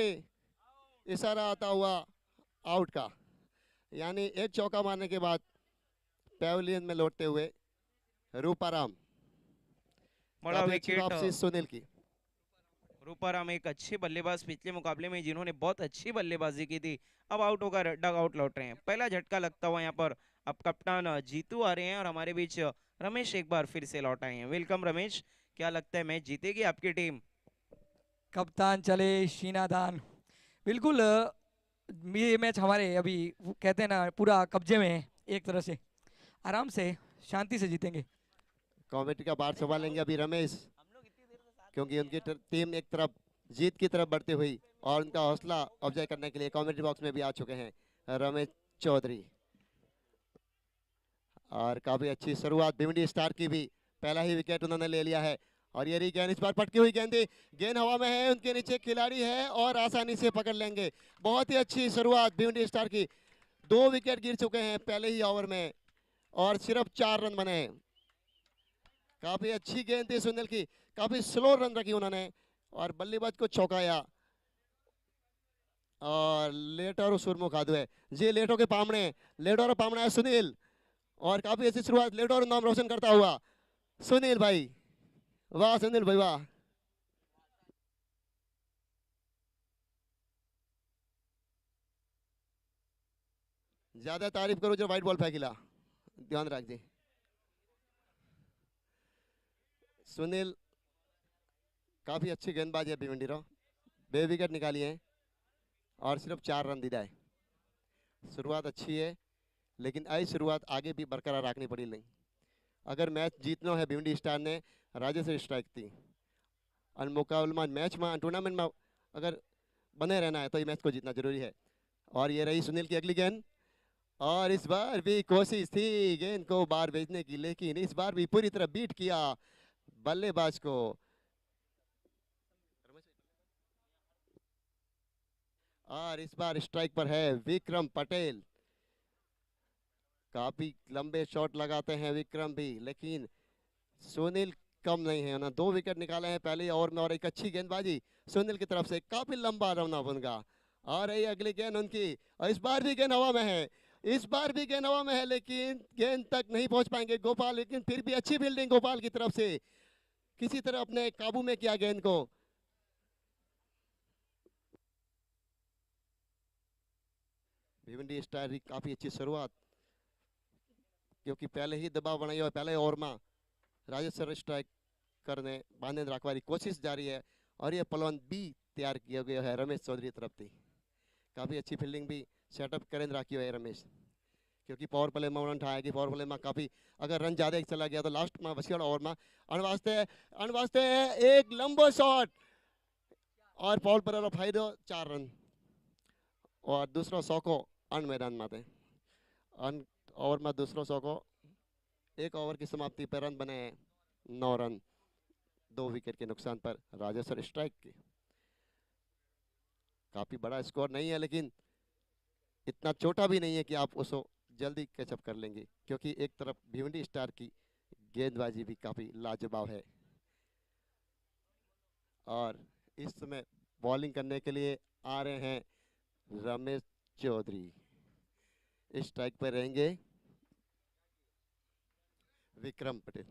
इशारा आता हुआ आउट का। यानी एक चौका मारने के बाद पैवेलियन में लौटते हुए रूपाराम। बड़ा काफी अच्छी विकेट वापसी सुनील की। रूपाराम एक अच्छे बल्लेबाज पिछले मुकाबले में जिन्होंने बहुत अच्छी बल्लेबाजी की थी, अब आउट होकर डग आउट लौट रहे हैं। पहला झटका लगता हुआ यहाँ पर अब कप्तान जीतू आ रहे हैं और हमारे बीच रमेश एक बार फिर से लौट आए हैं। वेलकम रमेश, क्या लगता है मैच जीतेगी आपकी टीम? कप्तान चले शीनादान, बिल्कुल ये मैच हमारे अभी वो कहते हैं ना पूरा कब्जे में है, एक तरह से आराम से शांति से जीतेंगे। कमेटी का बार संभालेंगे अभी रमेश, क्योंकि उनकी टीम एक तरफ जीत की तरफ बढ़ती हुई, और उनका हौसला अफजाई करने के लिए कमेंट्री बॉक्स में भी आ चुके हैं रमेश चौधरी। और काफी अच्छी शुरुआत भिवंडी स्टार की भी, पहला ही विकेट उन्होंने ले लिया है। और ये गेंद इस बार पटकी हुई गेंद थी, गेंद हवा में है, उनके नीचे खिलाड़ी है और आसानी से पकड़ लेंगे। बहुत ही अच्छी शुरुआत भिवंडी स्टार की। 2 विकेट गिर चुके हैं पहले ही ओवर में, और सिर्फ 4 रन बने हैं। काफी अच्छी गेंद थी सुनील की, काफी स्लो रन रखी उन्होंने, और बल्लेबाज को चौंकाया। और लेटर सुरमुख आदू है जी, लेटो के पामने, लेटो और पामना है सुनील। और काफी अच्छी शुरुआत, लेटो और नाम रोशन करता हुआ सुनील भाई, वाह सुनील भाई वाह। ज्यादा तारीफ करो जो व्हाइट बॉल फेंकिला, ध्यान रख जी। सुनील काफी अच्छी गेंदबाज है भिवंडी रो, 2 विकेट निकाली है और सिर्फ 4 रन दिया है। शुरुआत अच्छी है, लेकिन आई शुरुआत आगे भी बरकरार रखनी पड़ी। नहीं, अगर मैच जीतना है भिवंडी स्टार ने राजेश्वर स्ट्राइक थी, और मुकाबला मैच में टूर्नामेंट में अगर बने रहना है तो ये मैच को जीतना जरूरी है। और ये रही सुनील की अगली गेंद, और इस बार भी कोशिश थी गेंद को बाहर भेजने की, लेकिन इस बार भी पूरी तरह बीट किया बल्लेबाज को। और इस बार स्ट्राइक पर है विक्रम पटेल। काफी लंबे शॉट लगाते हैं विक्रम भी, लेकिन सुनील कम नहीं है, उन्होंने 2 विकेट निकाले हैं पहले ओवर में। और एक अच्छी गेंदबाजी सुनील की तरफ से, काफी लंबा रन उनका। और ये अगली गेंद उनकी, और इस बार भी गेंद हवा में है, इस बार भी गेंद हवा में है, लेकिन गेंद तक नहीं पहुंच पाएंगे गोपाल। लेकिन फिर भी अच्छी फील्डिंग गोपाल की तरफ से, किसी तरह अपने काबू में किया गेंद को। भिवंडी स्टार की काफी अच्छी शुरुआत, क्योंकि पहले ही दबाव बनाई और पहले ओवर में राजेश्वर स्ट्राइक करने बांधे रखवारी कोशिश जारी है। और ये पलवन भी तैयार किया गया है रमेश चौधरी तरफ थी। काफी अच्छी फील्डिंग भी सेटअप करें रखी है रमेश। क्योंकि पावर प्ले में रन ठाएगी, पावर प्ले में काफ़ी अगर रन ज़्यादा चला गया तो लास्ट में बची ओवर में अनवास्ते एक लंबो शॉट और पावर प्ले फायदो 4 रन और दूसरो सौको अन मैदान में अन ओवर में दूसरो सौको एक ओवर की समाप्ति पर रन बने 9 रन 2 विकेट के नुकसान पर राजेश्वर स्ट्राइक की। काफी बड़ा स्कोर नहीं है लेकिन इतना छोटा भी नहीं है कि आप उसको जल्दी कैचअप कर लेंगे, क्योंकि एक तरफ भिवंडी स्टार की गेंदबाजी भी काफी लाजवाब है। और इस समय बॉलिंग करने के लिए आ रहे हैं रमेश चौधरी। स्ट्राइक पर रहेंगे विक्रम पटेल।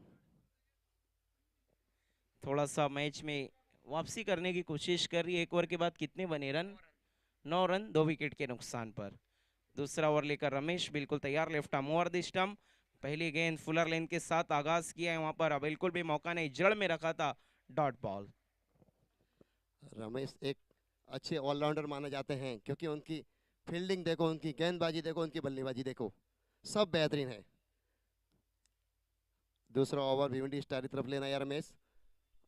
थोड़ा सा मैच में वापसी करने की कोशिश कर रही है। एक ओवर के बाद कितने बने रन? 9 रन 2 विकेट के नुकसान पर। दूसरा ओवर लेकर रमेश बिल्कुल तैयार, left arm over the stump. पहली गेंद फुलर लेंथ के साथ आगाज किया है, वहां पर बिल्कुल भी मौका नहीं, जड़ में रखा था, डॉट बॉल। रमेश एक अच्छे ऑलराउंडर माने जाते हैं, क्योंकि उनकी फील्डिंग देखो, उनकी गेंदबाजी देखो, उनकी बल्लेबाजी देखो, सब बेहतरीन है। दूसरा ओवर भिवंडी स्टार की तरफ लेना है रमेश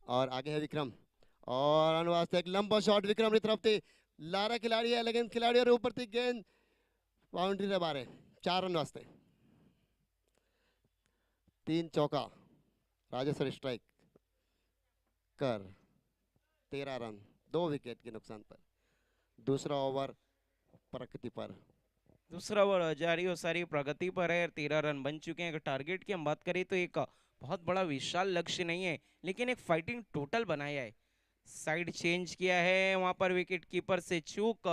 और आगे है विक्रम और अनवास्ते एक लंबा शॉट विक्रम की तरफ थी। लारा खिलाड़ी है लेकिन खिलाड़ी और ऊपर थी गेंद बाउंड्री से बाहर है। 4 रन वास्ते 3 चौका राजेश्वर स्ट्राइक कर 13 रन 2 विकेट के नुकसान पर। दूसरा ओवर प्रगति पर। दूसरा ओवर जारी और सारी प्रगति पर है, 13 रन बन चुके हैं। अगर टारगेट की हम बात करें तो एक बहुत बड़ा विशाल लक्ष्य नहीं है, लेकिन एक फाइटिंग टोटल बनाया है। साइड चेंज किया है, वहां पर विकेट कीपर से चूक,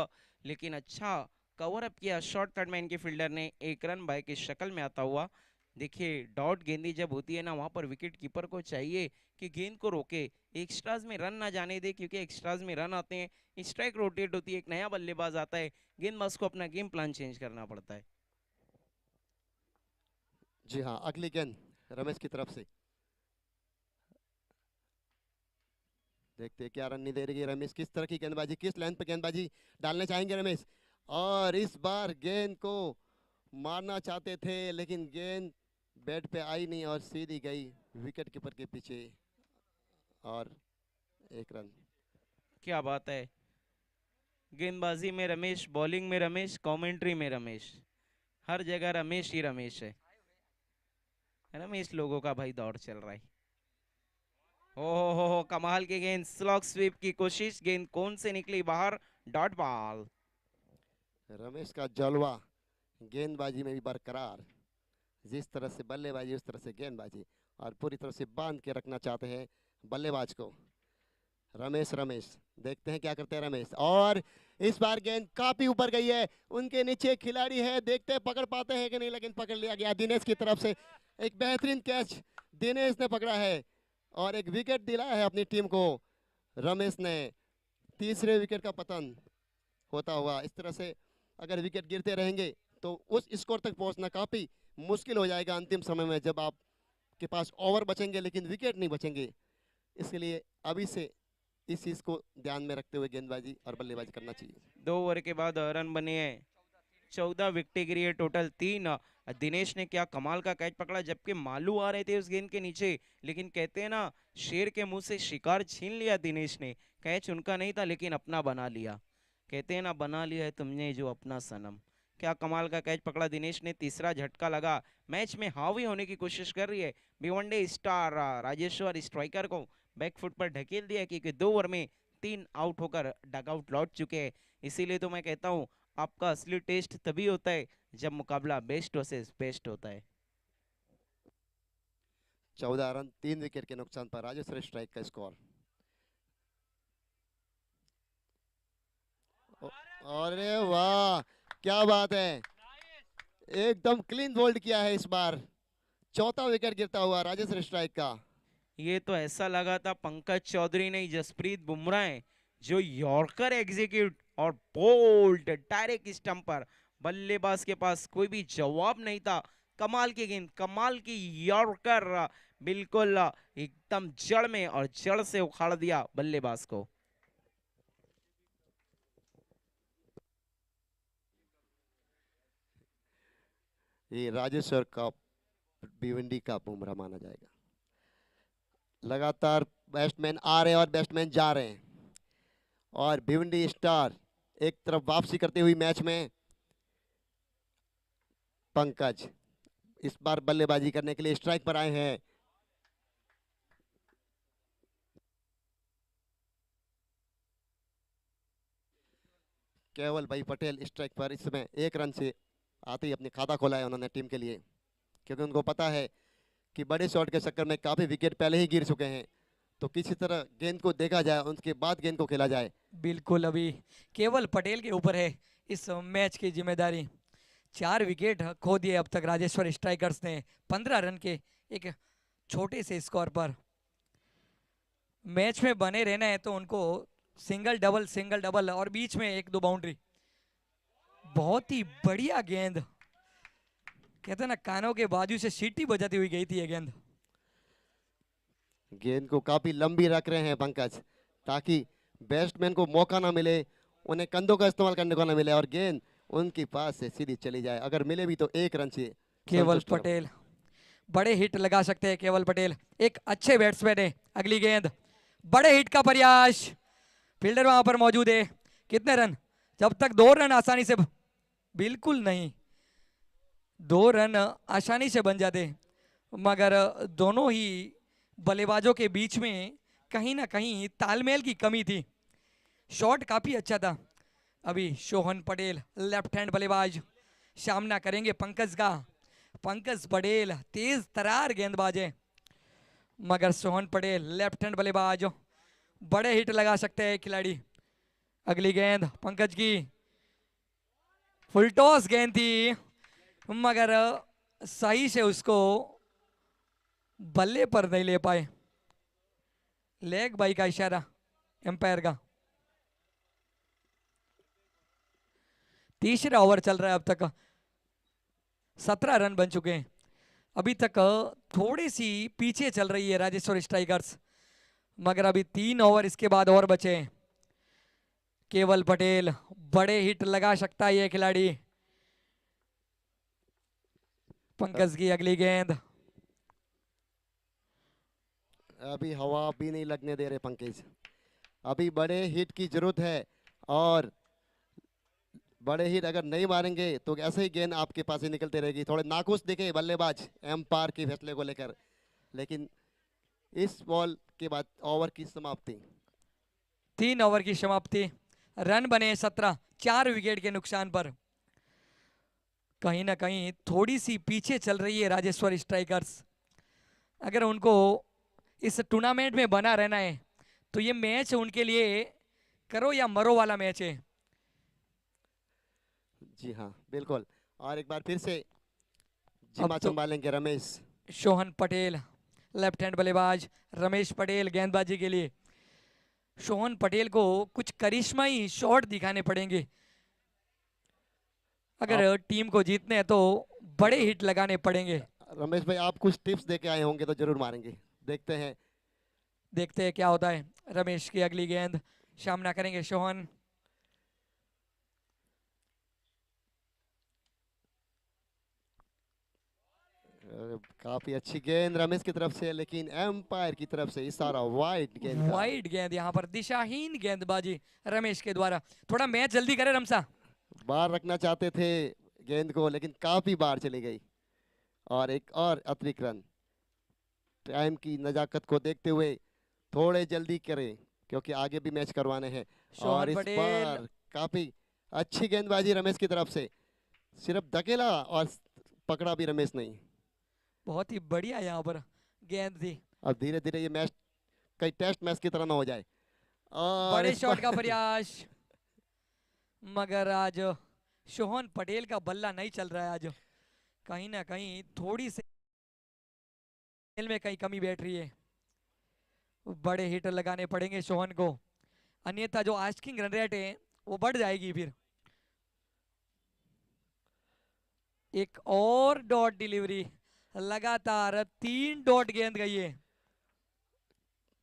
लेकिन अच्छा कवर अप किया शॉर्ट थर्ड मैन के फील्डर ने, 1 रन बाय की शक्ल में आता हुआ। देखिए डॉट गेंदी जब होती है ना, वहां पर विकेट कीपर को चाहिए कि गेंद को रोके, एक्स्ट्राज में रन ना जाने दे, क्योंकि एक्स्ट्राज में रन आते हैं, स्ट्राइक रोटेट होती है, एक नया बल्लेबाज आता है, गेंदबाज को अपना गेम प्लान चेंज करना पड़ता है। जी हाँ, अगली गेंद रमेश की तरफ से। देखते हैं क्या रन नहीं दे रही है रमेश, किस तरह की गेंदबाजी, किस लाइन पे गेंदबाजी डालना चाहेंगे रमेश। और इस बार गेंद को मारना चाहते थे लेकिन गेंद बैट पे आई नहीं और सीधी गई विकेट कीपर के पीछे और 1 रन। क्या बात है, गेंदबाजी में रमेश, बॉलिंग में रमेश, कमेंट्री में रमेश, हर जगह रमेश ही रमेश है। रमेश लोगों का भाई दौर चल रहा है। हो कमाल की गेंद, स्लॉग स्वीप की कोशिश, गेंद कौन से निकली बाहर, डॉट बॉल। रमेश का जलवा गेंदबाजी में भी बरकरार, जिस तरह से बल्लेबाजी उस तरह से गेंदबाजी, और पूरी तरह से बांध के रखना चाहते हैं बल्लेबाज को। रमेश देखते हैं क्या करते हैं रमेश, और इस बार गेंद काफी ऊपर गई है, उनके नीचे खिलाड़ी है, देखते हैं पकड़ पाते हैं कि नहीं, लेकिन पकड़ लिया गया दिनेश की तरफ से। एक बेहतरीन कैच दिनेश ने पकड़ा है और एक विकेट दिलाया है अपनी टीम को। रमेश ने तीसरे विकेट का पतन होता हुआ, इस तरह से अगर विकेट गिरते रहेंगे तो उस स्कोर तक पहुंचना काफी मुश्किल हो जाएगा अंतिम समय में, जब आपके पास ओवर बचेंगे लेकिन विकेट नहीं बचेंगे। इसके लिए अभी से इस चीज को ध्यान में रखते हुए गेंदबाजी और बल्लेबाजी करना चाहिए। 2 ओवर के बाद रन बने हैं, 14 विकेट गिरी है, टोटल 3। दिनेश ने क्या कमाल का कैच पकड़ा, जबकि मालू आ रहे थे उस गेंद के नीचे, लेकिन कहते हैं ना शेर के मुंह से शिकार छीन लिया दिनेश ने। कैच उनका नहीं था लेकिन अपना बना लिया, कहते हैं ना बना लिया है तुमने जो अपना सनम। क्या कमाल का कैच पकड़ा दिनेश ने, तीसरा झटका लगा। मैच में हावी होने की कोशिश कर रही है भिवंडी स्टार, राजेश्वर स्ट्राइकर को बैकफुट पर ढकेल दिया, क्योंकि 2 ओवर में 3 आउट होकर डगआउट लौट चुके हैं। इसीलिए तो मैं कहता हूँ आपका असली टेस्ट तभी होता है जब मुकाबला बेस्ट वर्सेस बेस्ट होता है। 14 रन 3 विकेट के नुकसान पर राजेश्वर स्ट्राइक का स्कोर। अरे वाह क्या बात है, एकदम क्लीन बोल्ड किया है इस बार, चौथा विकेट गिरता हुआ राजेश्वर स्ट्राइक का। ये तो ऐसा लगा था पंकज चौधरी नहीं, जसप्रीत बुमराह है जो यॉर्कर एग्जीक्यूट और बोल्ड डायरेक्ट स्टंप पर, बल्लेबाज के पास कोई भी जवाब नहीं था। कमाल की गेंद, कमाल की यॉर्कर, बिल्कुल एकदम जड़ में और जड़ से उखाड़ दिया बल्लेबाज को। ये राजेश्वर का भिवंडी का बुमराह माना जाएगा। लगातार बैट्समैन आ रहे हैं और बैट्समैन जा रहे हैं और भिवंडी स्टार एक तरफ वापसी करते हुई मैच में। पंकज इस बार बल्लेबाजी करने के लिए स्ट्राइक पर आए हैं। केवल भाई पटेल स्ट्राइक पर इस समय 1 रन से आते ही अपने खाता खोला है उन्होंने टीम के लिए, क्योंकि उनको पता है कि बड़े शॉट के चक्कर में काफी विकेट पहले ही गिर चुके हैं, तो किसी तरह गेंद को देखा जाए उसके बाद गेंद को खेला जाए। बिल्कुल, अभी केवल पटेल के ऊपर है इस मैच की जिम्मेदारी। 4 विकेट खो दिए अब तक राजेश्वर स्ट्राइकर्स ने 15 रन के एक छोटे से स्कोर पर। मैच में बने रहना है तो उनको सिंगल डबल और बीच में 1-2 बाउंड्री। बहुत ही बढ़िया गेंद, कहते हैं ना कानों के बाजू से सीटी बजाती हुई गई थी ये गेंद। गेंद को काफी लंबी रख रहे हैं पंकज, ताकि बैट्समैन को मौका ना मिले, उन्हें कंधों का इस्तेमाल करने को ना मिले और गेंद उनके पास से सीधी चली जाए। अगर मिले भी तो 1 रन से केवल संतुष्ट रहो। पटेल बड़े हिट लगा सकते हैं। केवल पटेल एक अच्छे बैट्समैन है। अगली गेंद, बड़े हिट का प्रयास, फील्डर वहां पर मौजूद है। कितने रन? जब तक 2 रन आसानी से, बिल्कुल नहीं, 2 रन आसानी से बन जाते, मगर दोनों ही बल्लेबाजों के बीच में कहीं ना कहीं तालमेल की कमी थी। शॉट काफी अच्छा था। अभी सोहन पटेल लेफ्ट हैंड बल्लेबाज सामना करेंगे पंकज का। पंकज पटेल तेज तरार गेंदबाज है, मगर सोहन पटेल लेफ्ट हैंड बल्लेबाज, बड़े हिट लगा सकते हैं खिलाड़ी। अगली गेंद पंकज की, फुल टॉस गेंद थी, मगर सही से उसको बल्ले पर नहीं ले पाए। लेग बाई का इशारा एम्पायर का। तीसरा ओवर चल रहा है, अब तक 17 रन बन चुके हैं। अभी तक थोड़ी सी पीछे चल रही है राजेश्वर स्ट्राइकर्स, मगर अभी 3 ओवर इसके बाद और बचे हैं। केवल पटेल, बड़े हिट लगा सकता है ये खिलाड़ी। पंकज की अगली गेंद, अभी हवा भी नहीं लगने दे रहे पंकज, अभी बड़े हिट की जरूरत है और बड़े हिट अगर नहीं मारेंगे तो ऐसे ही गेंद आपके पास ही निकलते रहेगी। थोड़े नाखुश दिखे बल्लेबाज एम्पायर के फैसले को लेकर, लेकिन इस बॉल के बाद ओवर की समाप्ति। 3 ओवर की समाप्ति, रन बने 17, 4 विकेट के नुकसान पर। कहीं ना कहीं थोड़ी सी पीछे चल रही है राजेश्वर स्ट्राइकर्स। अगर उनको इस टूर्नामेंट में बना रहना है तो ये मैच उनके लिए करो या मरो वाला मैच है। जी हाँ बिल्कुल, और एक बार फिर से अब जिम्मा तो संभालेंगे रमेश। सोहन पटेल लेफ्ट हैंड बल्लेबाज, रमेश पटेल गेंदबाजी के लिए। सोहन पटेल को कुछ करिश्माई शॉट दिखाने पड़ेंगे अगर टीम को जीतने हैं, तो बड़े हिट लगाने पड़ेंगे। रमेश भाई आप कुछ टिप्स देके आए होंगे तो जरूर मारेंगे, देखते हैं क्या होता है। रमेश की अगली गेंद, सामना करेंगे सोहन। काफी अच्छी गेंद रमेश की तरफ से, लेकिन एम्पायर की तरफ से इशारा वाइड गेंद का। वाइड गेंद, यहाँ पर दिशाहीन गेंदबाजी रमेश के द्वारा। थोड़ा मैच जल्दी करे रमसा। बाहर रखना चाहते थे गेंद को, लेकिन काफी बाहर चली गई और एक और अतिरिक्त रन। टाइम की नजाकत को देखते हुए थोड़े जल्दी करें, क्योंकि आगे भी मैच करवाने हैं। और सोहन इस पटेल, बार काफी अच्छी गेंदबाजी रमेश की तरफ से, सिर्फ धकेला और पकड़ा भी रमेश नहीं। बहुत ही बढ़िया यहाँ पर गेंद थी। अब धीरे धीरे ये मैच कई टेस्ट मैच की तरह ना हो जाए। और बड़े इस शॉट का बार प्रयास, मगर आज सोहन पटेल का बल्ला नहीं चल रहा है। आज कहीं ना कहीं थोड़ी सी खेल में कहीं कमी बैठ रही है। बड़े हिट लगाने पड़ेंगे सोहन को, अन्यथा जो आस्किंग रन रेट है वो बढ़ जाएगी फिर। एक और डॉट डिलीवरी, लगातार 3 डॉट गेंद गई है।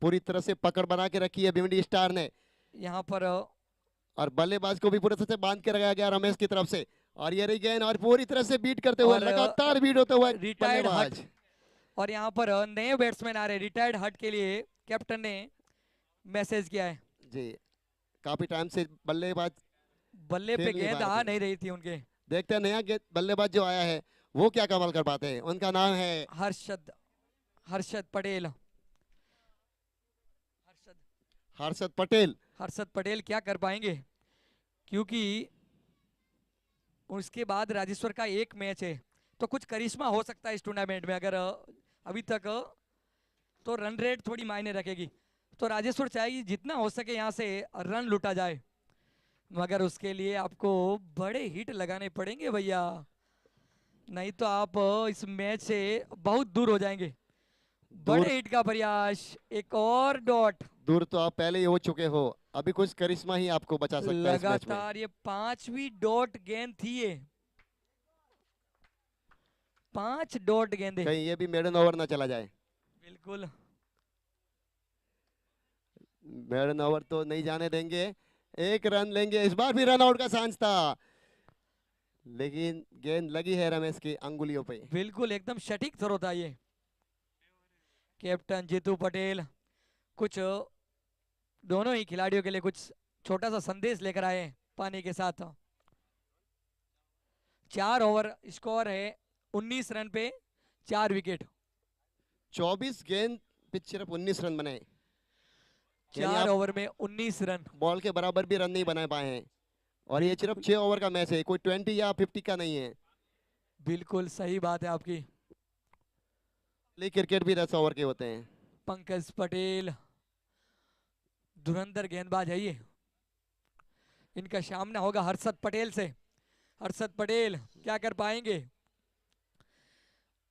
पूरी तरह से पकड़ बना के रखी है भिवंडी स्टार ने, यहाँ पर और बल्लेबाज को भी पूरी तरह से बांध के रखा गया रमेश की तरफ से। और ये रही गेंद और पूरी तरह से बीट करते हुए और, लगातार बीट होता हुआ रिटायर्ड बल्लेबाज। हट। और यहाँ पर नए बैट्समैन आ रहे हैं रिटायर्ड हट के लिए कैप्टन ने मैसेज किया है। जी, काफी टाइम से बल्लेबाज बल्ले पे खेल नहीं गेंद पा आ रहे थे। नहीं रही थी उनके। देखते हैं नया बल्लेबाज जो आया है वो क्या कमाल कर पाते हैं। उनका नाम है हर्षद हर्षद पटेल। हर्षद हर्षद पटेल। हर्षद पटेल क्या कर पाएंगे, क्योंकि उसके बाद राजेश्वर का एक मैच है, तो कुछ करिश्मा हो सकता है इस टूर्नामेंट में। अगर अभी तक तो रन रेट थोड़ी मायने रखेगी, तो राजेश्वर चाहेगी जितना हो सके यहाँ से रन लूटा जाए, मगर उसके लिए आपको बड़े हिट लगाने पड़ेंगे भैया, नहीं तो आप इस मैच से बहुत दूर हो जाएंगे। बड़े हिट का प्रयास, एक और डॉट। दूर तो आप पहले ही हो चुके हो, अभी कुछ करिश्मा ही आपको बचा सकता है इस मैच में। लगातार ये 5वीं डॉट गेंद थी, ये 5 डॉट गेंदे। कहीं ये भी मेडन ओवर ना चला जाए। बिल्कुल मेडन ओवर तो नहीं जाने देंगे, एक रन लेंगे। इस बार भी रन आउट का चांस था, लेकिन गेंद लगी है रमेश की अंगुलियों पे। बिल्कुल एकदम सटीक थ्रो था ये। कैप्टन जीतू पटेल कुछ दोनों ही खिलाड़ियों के लिए कुछ छोटा सा संदेश लेकर आए हैं पानी के साथ। 4 ओवर स्कोर है, 19 रन पे 4 विकेट। 24 गेंद पे सिर्फ 19 रन बनाए, 4 ओवर में 19 रन। बॉल के बराबर भी रन नहीं बना पाए हैं, और ये सिर्फ 6 ओवर का मैच है, कोई 20 या 50 का नहीं है। बिल्कुल सही बात है आपकी। क्रिकेट भी 10 ओवर के होते हैं। पंकज पटेल धुरंधर गेंदबाज है ये। इनका सामना होगा हर्षद पटेल से। हर्षद पटेल क्या कर पाएंगे?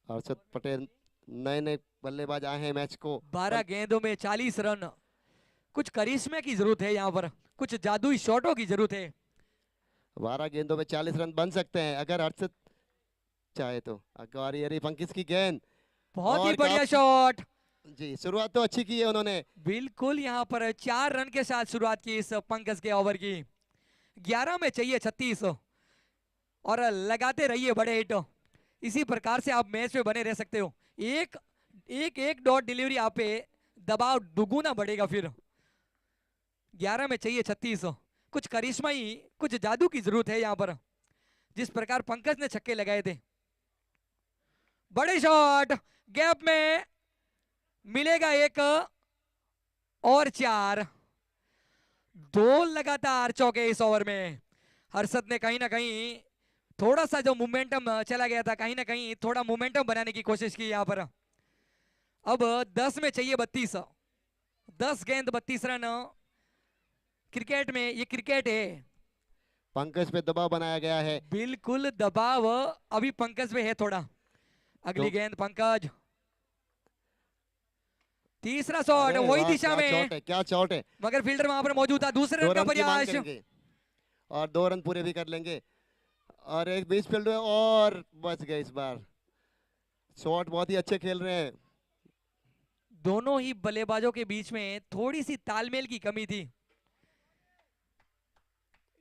हर्षद पटेल नए नए बल्लेबाज आए हैं मैच को। 12 गेंदों में 40 रन। कुछ करिश्मे की जरूरत है यहाँ पर, कुछ जादुई शॉटों की जरूरत है। 12 गेंदों में 40 रन बन सकते हैं अगर हर्षद चाहे तो। अगर ये रही पंकज की गेंद, बहुत ही और बढ़िया काफी- शॉट। जी शुरुआत तो अच्छी की है उन्होंने। बिल्कुल यहाँ पर 4 रन के साथ शुरुआत की इस पंकज के ओवर की। 11 में चाहिए 36 और लगाते रहिए बड़े हिट। इसी प्रकार से आप मैच में बने रह सकते हो। एक एक एक डॉट डिलीवरी आप पे दबाव दुगुना बढ़ेगा। फिर 11 में चाहिए 36। कुछ करिश्मा ही, कुछ जादू की जरूरत है यहाँ पर, जिस प्रकार पंकज ने छक्के लगाए थे। बड़े शॉट, गैप में मिलेगा एक और 4। 2 लगातार चौके इस ओवर में। हर्षद ने कहीं ना कहीं थोड़ा सा जो मोमेंटम चला गया था, कहीं ना कहीं थोड़ा मोमेंटम बनाने की कोशिश की यहाँ पर। अब 10 में चाहिए 32। 10 गेंद 32 रन। क्रिकेट में ये क्रिकेट है। पंकज पे दबाव बनाया गया है। बिल्कुल दबाव अभी पंकज पे है थोड़ा। अगली गेंद पंकज, तीसरा शॉट अरे वही वाह, दिशा क्या में, शॉट है, क्या शॉट है। मगर फील्डर वहां पर मौजूद था। दूसरे 2 रन का रन की मांग प्रयास। करेंगे और 2 रन पूरे भी कर लेंगे, और एक बीच फील्ड में और बच गए। इस बार शॉट बहुत ही अच्छे खेल रहे हैं। दोनों ही बल्लेबाजों के बीच में थोड़ी सी तालमेल की कमी थी।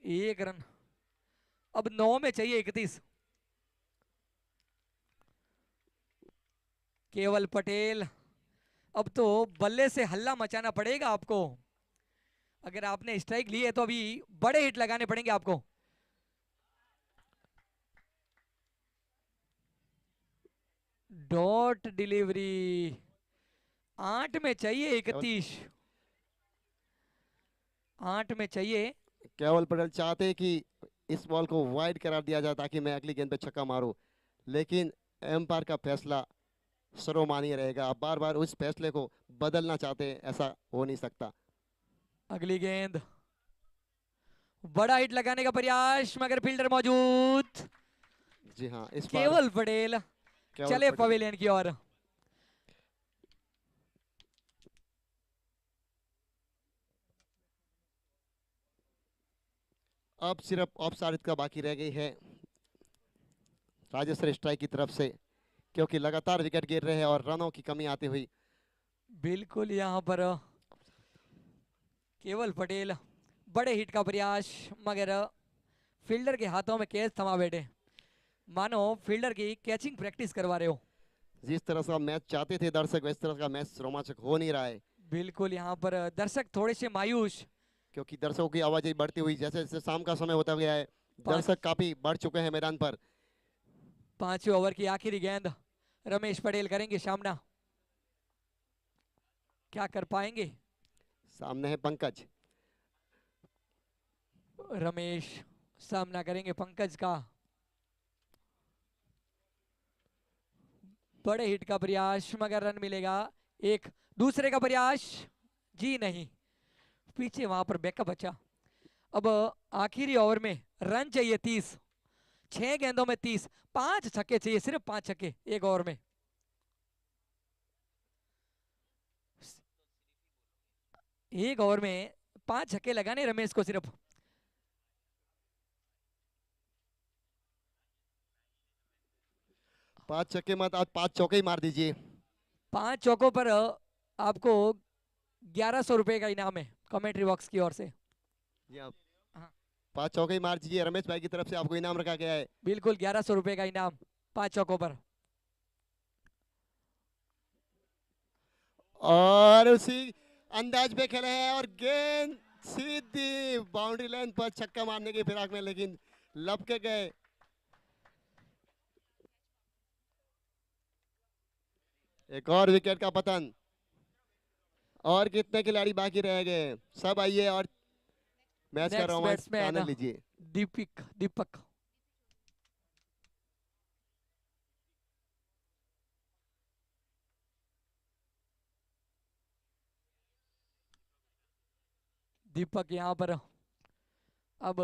1 रन। अब 9 में चाहिए 31। केवल पटेल, अब तो बल्ले से हल्ला मचाना पड़ेगा आपको। अगर आपने स्ट्राइक ली है तो अभी बड़े हिट लगाने पड़ेंगे आपको। डॉट डिलीवरी, 8 में चाहिए 31। 8 में चाहिए। केवल पटेल चाहते हैं कि इस बॉल को वाइड करार दिया जाए ताकि मैं अगली गेंद पे छक्का मारूं, लेकिन एम्पायर का फैसला सर्वमान्य रहेगा। आप बार बार उस फैसले को बदलना चाहते हैं, ऐसा हो नहीं सकता। अगली गेंद, बड़ा हिट लगाने का प्रयास, मगर फील्डर मौजूद। जी हाँ, इस बार केवल पटेल केवल चले पटेल। पवेलियन की ओर। अब सिर्फ औपचारिक का बाकी रह गई है राजेश्वर स्ट्राइक की तरफ से, क्योंकि लगातार विकेट गिर रहे हैं और रनों की कमी आती हुई। बिल्कुल यहाँ पर केवल पटेल, बड़े हिट का प्रयास, मगर फील्डर के हाथों में कैच थमा बैठे, मानो फील्डर की कैचिंग प्रैक्टिस करवा रहे हो। जिस तरह से मैच चाहते थे दर्शक, वैसे तरह का मैच रोमांचक हो नहीं रहा है, बिल्कुल यहाँ पर दर्शक थोड़े से मायूस। क्योंकि दर्शकों की आवाजें बढ़ती हुई जैसे जैसे शाम का समय होता गया है, दर्शक काफी बढ़ चुके हैं मैदान पर। 5वें ओवर की आखिरी गेंद, रमेश पटेल करेंगे सामना, क्या कर पाएंगे? सामने है पंकज। रमेश सामना करेंगे पंकज का। बड़े हिट का प्रयास, मगर रन मिलेगा एक। दूसरे का प्रयास, जी नहीं, पीछे वहां पर बैकअप बचा। अब आखिरी ओवर में रन चाहिए 30, 6 गेंदों में 30, 5 छक्के चाहिए, सिर्फ 5 छक्के एक ओवर में। एक ओवर में 5 छक्के लगाने रमेश को सिर्फ। पांच छक्के मत, आज 5 चौके ही मार दीजिए। 5 चौकों पर आपको 1100 रुपए का इनाम है कमेंट्री बॉक्स की ओर से। जी आप हाँ। 5 चौके ही मार दीजिए, रमेश भाई की तरफ से आपको इनाम रखा गया है। बिल्कुल 1100 रुपए का इनाम 5 चौकों पर। और उसी अंदाज पे खेले हैं और गेंद सीधी बाउंड्री लाइन पर छक्का मारने की फिराक में, लेकिन लपके गए। एक और विकेट का पतन। और कितने खिलाड़ी बाकी रह गए? सब आइए और मैच का नेक्स्ट रोमांच बैट्समैन आनंद लीजिए। दीपक। दीपक यहाँ पर अब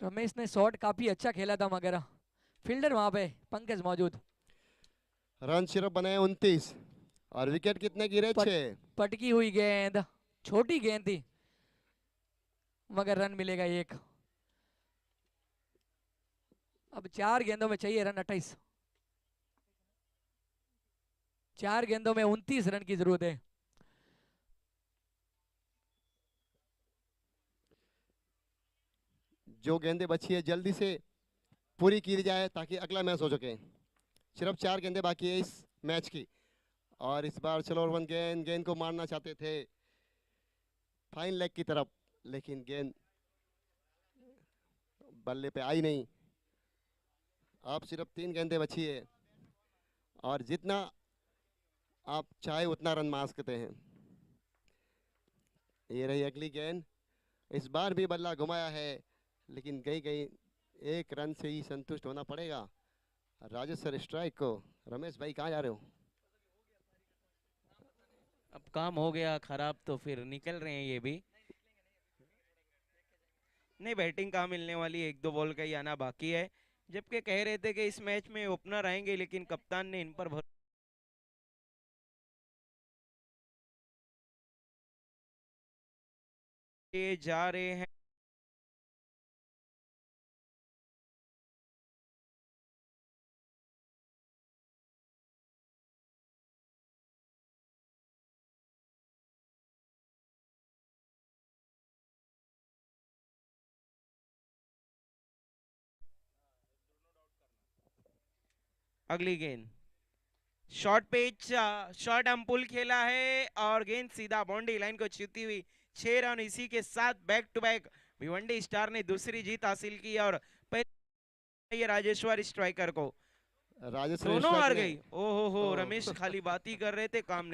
रमेश ने शॉट काफी अच्छा खेला था, मगर फील्डर वहां पे पंकज मौजूद। रन सिर्फ बने 29 और विकेट कितने गिरे? 6। पटकी हुई गेंद, छोटी गेंद थी, मगर रन मिलेगा एक। अब 4 गेंदों में चाहिए रन 28, 4 गेंदों में 29 रन की जरूरत है। जो गेंदें बची है जल्दी से पूरी की जाए ताकि अगला मैच हो सके। सिर्फ 4 गेंदें बाकी है इस मैच की, और इस बार स्लोअर वन गेंद को मारना चाहते थे फाइन लेग की तरफ, लेकिन गेंद बल्ले पे आई नहीं। अब सिर्फ 3 गेंदें बची है और जितना आप चाहे उतना रन मार सकते हैं। ये रही अगली गेंद, इस बार भी बल्ला घुमाया है, लेकिन गई एक रन से ही संतुष्ट होना पड़ेगा। राजेश सर स्ट्राइक को। रमेश भाई कहाँ जा रहे हो? अब काम हो गया खराब तो फिर निकल रहे हैं ये भी। नहीं, बैटिंग कहाँ मिलने वाली है, 1-2 बॉल का ही आना बाकी है। जबकि कह रहे थे कि इस मैच में ओपनर आएंगे, लेकिन कप्तान ने इन पर जा रहे हैं। अगली गेंद शॉर्ट पिच, शॉर्ट एम्पुल खेला है और गेंद सीधा बाउंड्री लाइन को छूती हुई 6 रन। इसी के साथ back to back Bhiwandi star ने दूसरी जीत हासिल की और ये राजेश्वर स्ट्राइकर को राजेश दोनों हार गई। ओहो हो, रमेश खाली बात ही कर रहे थे, काम नहीं।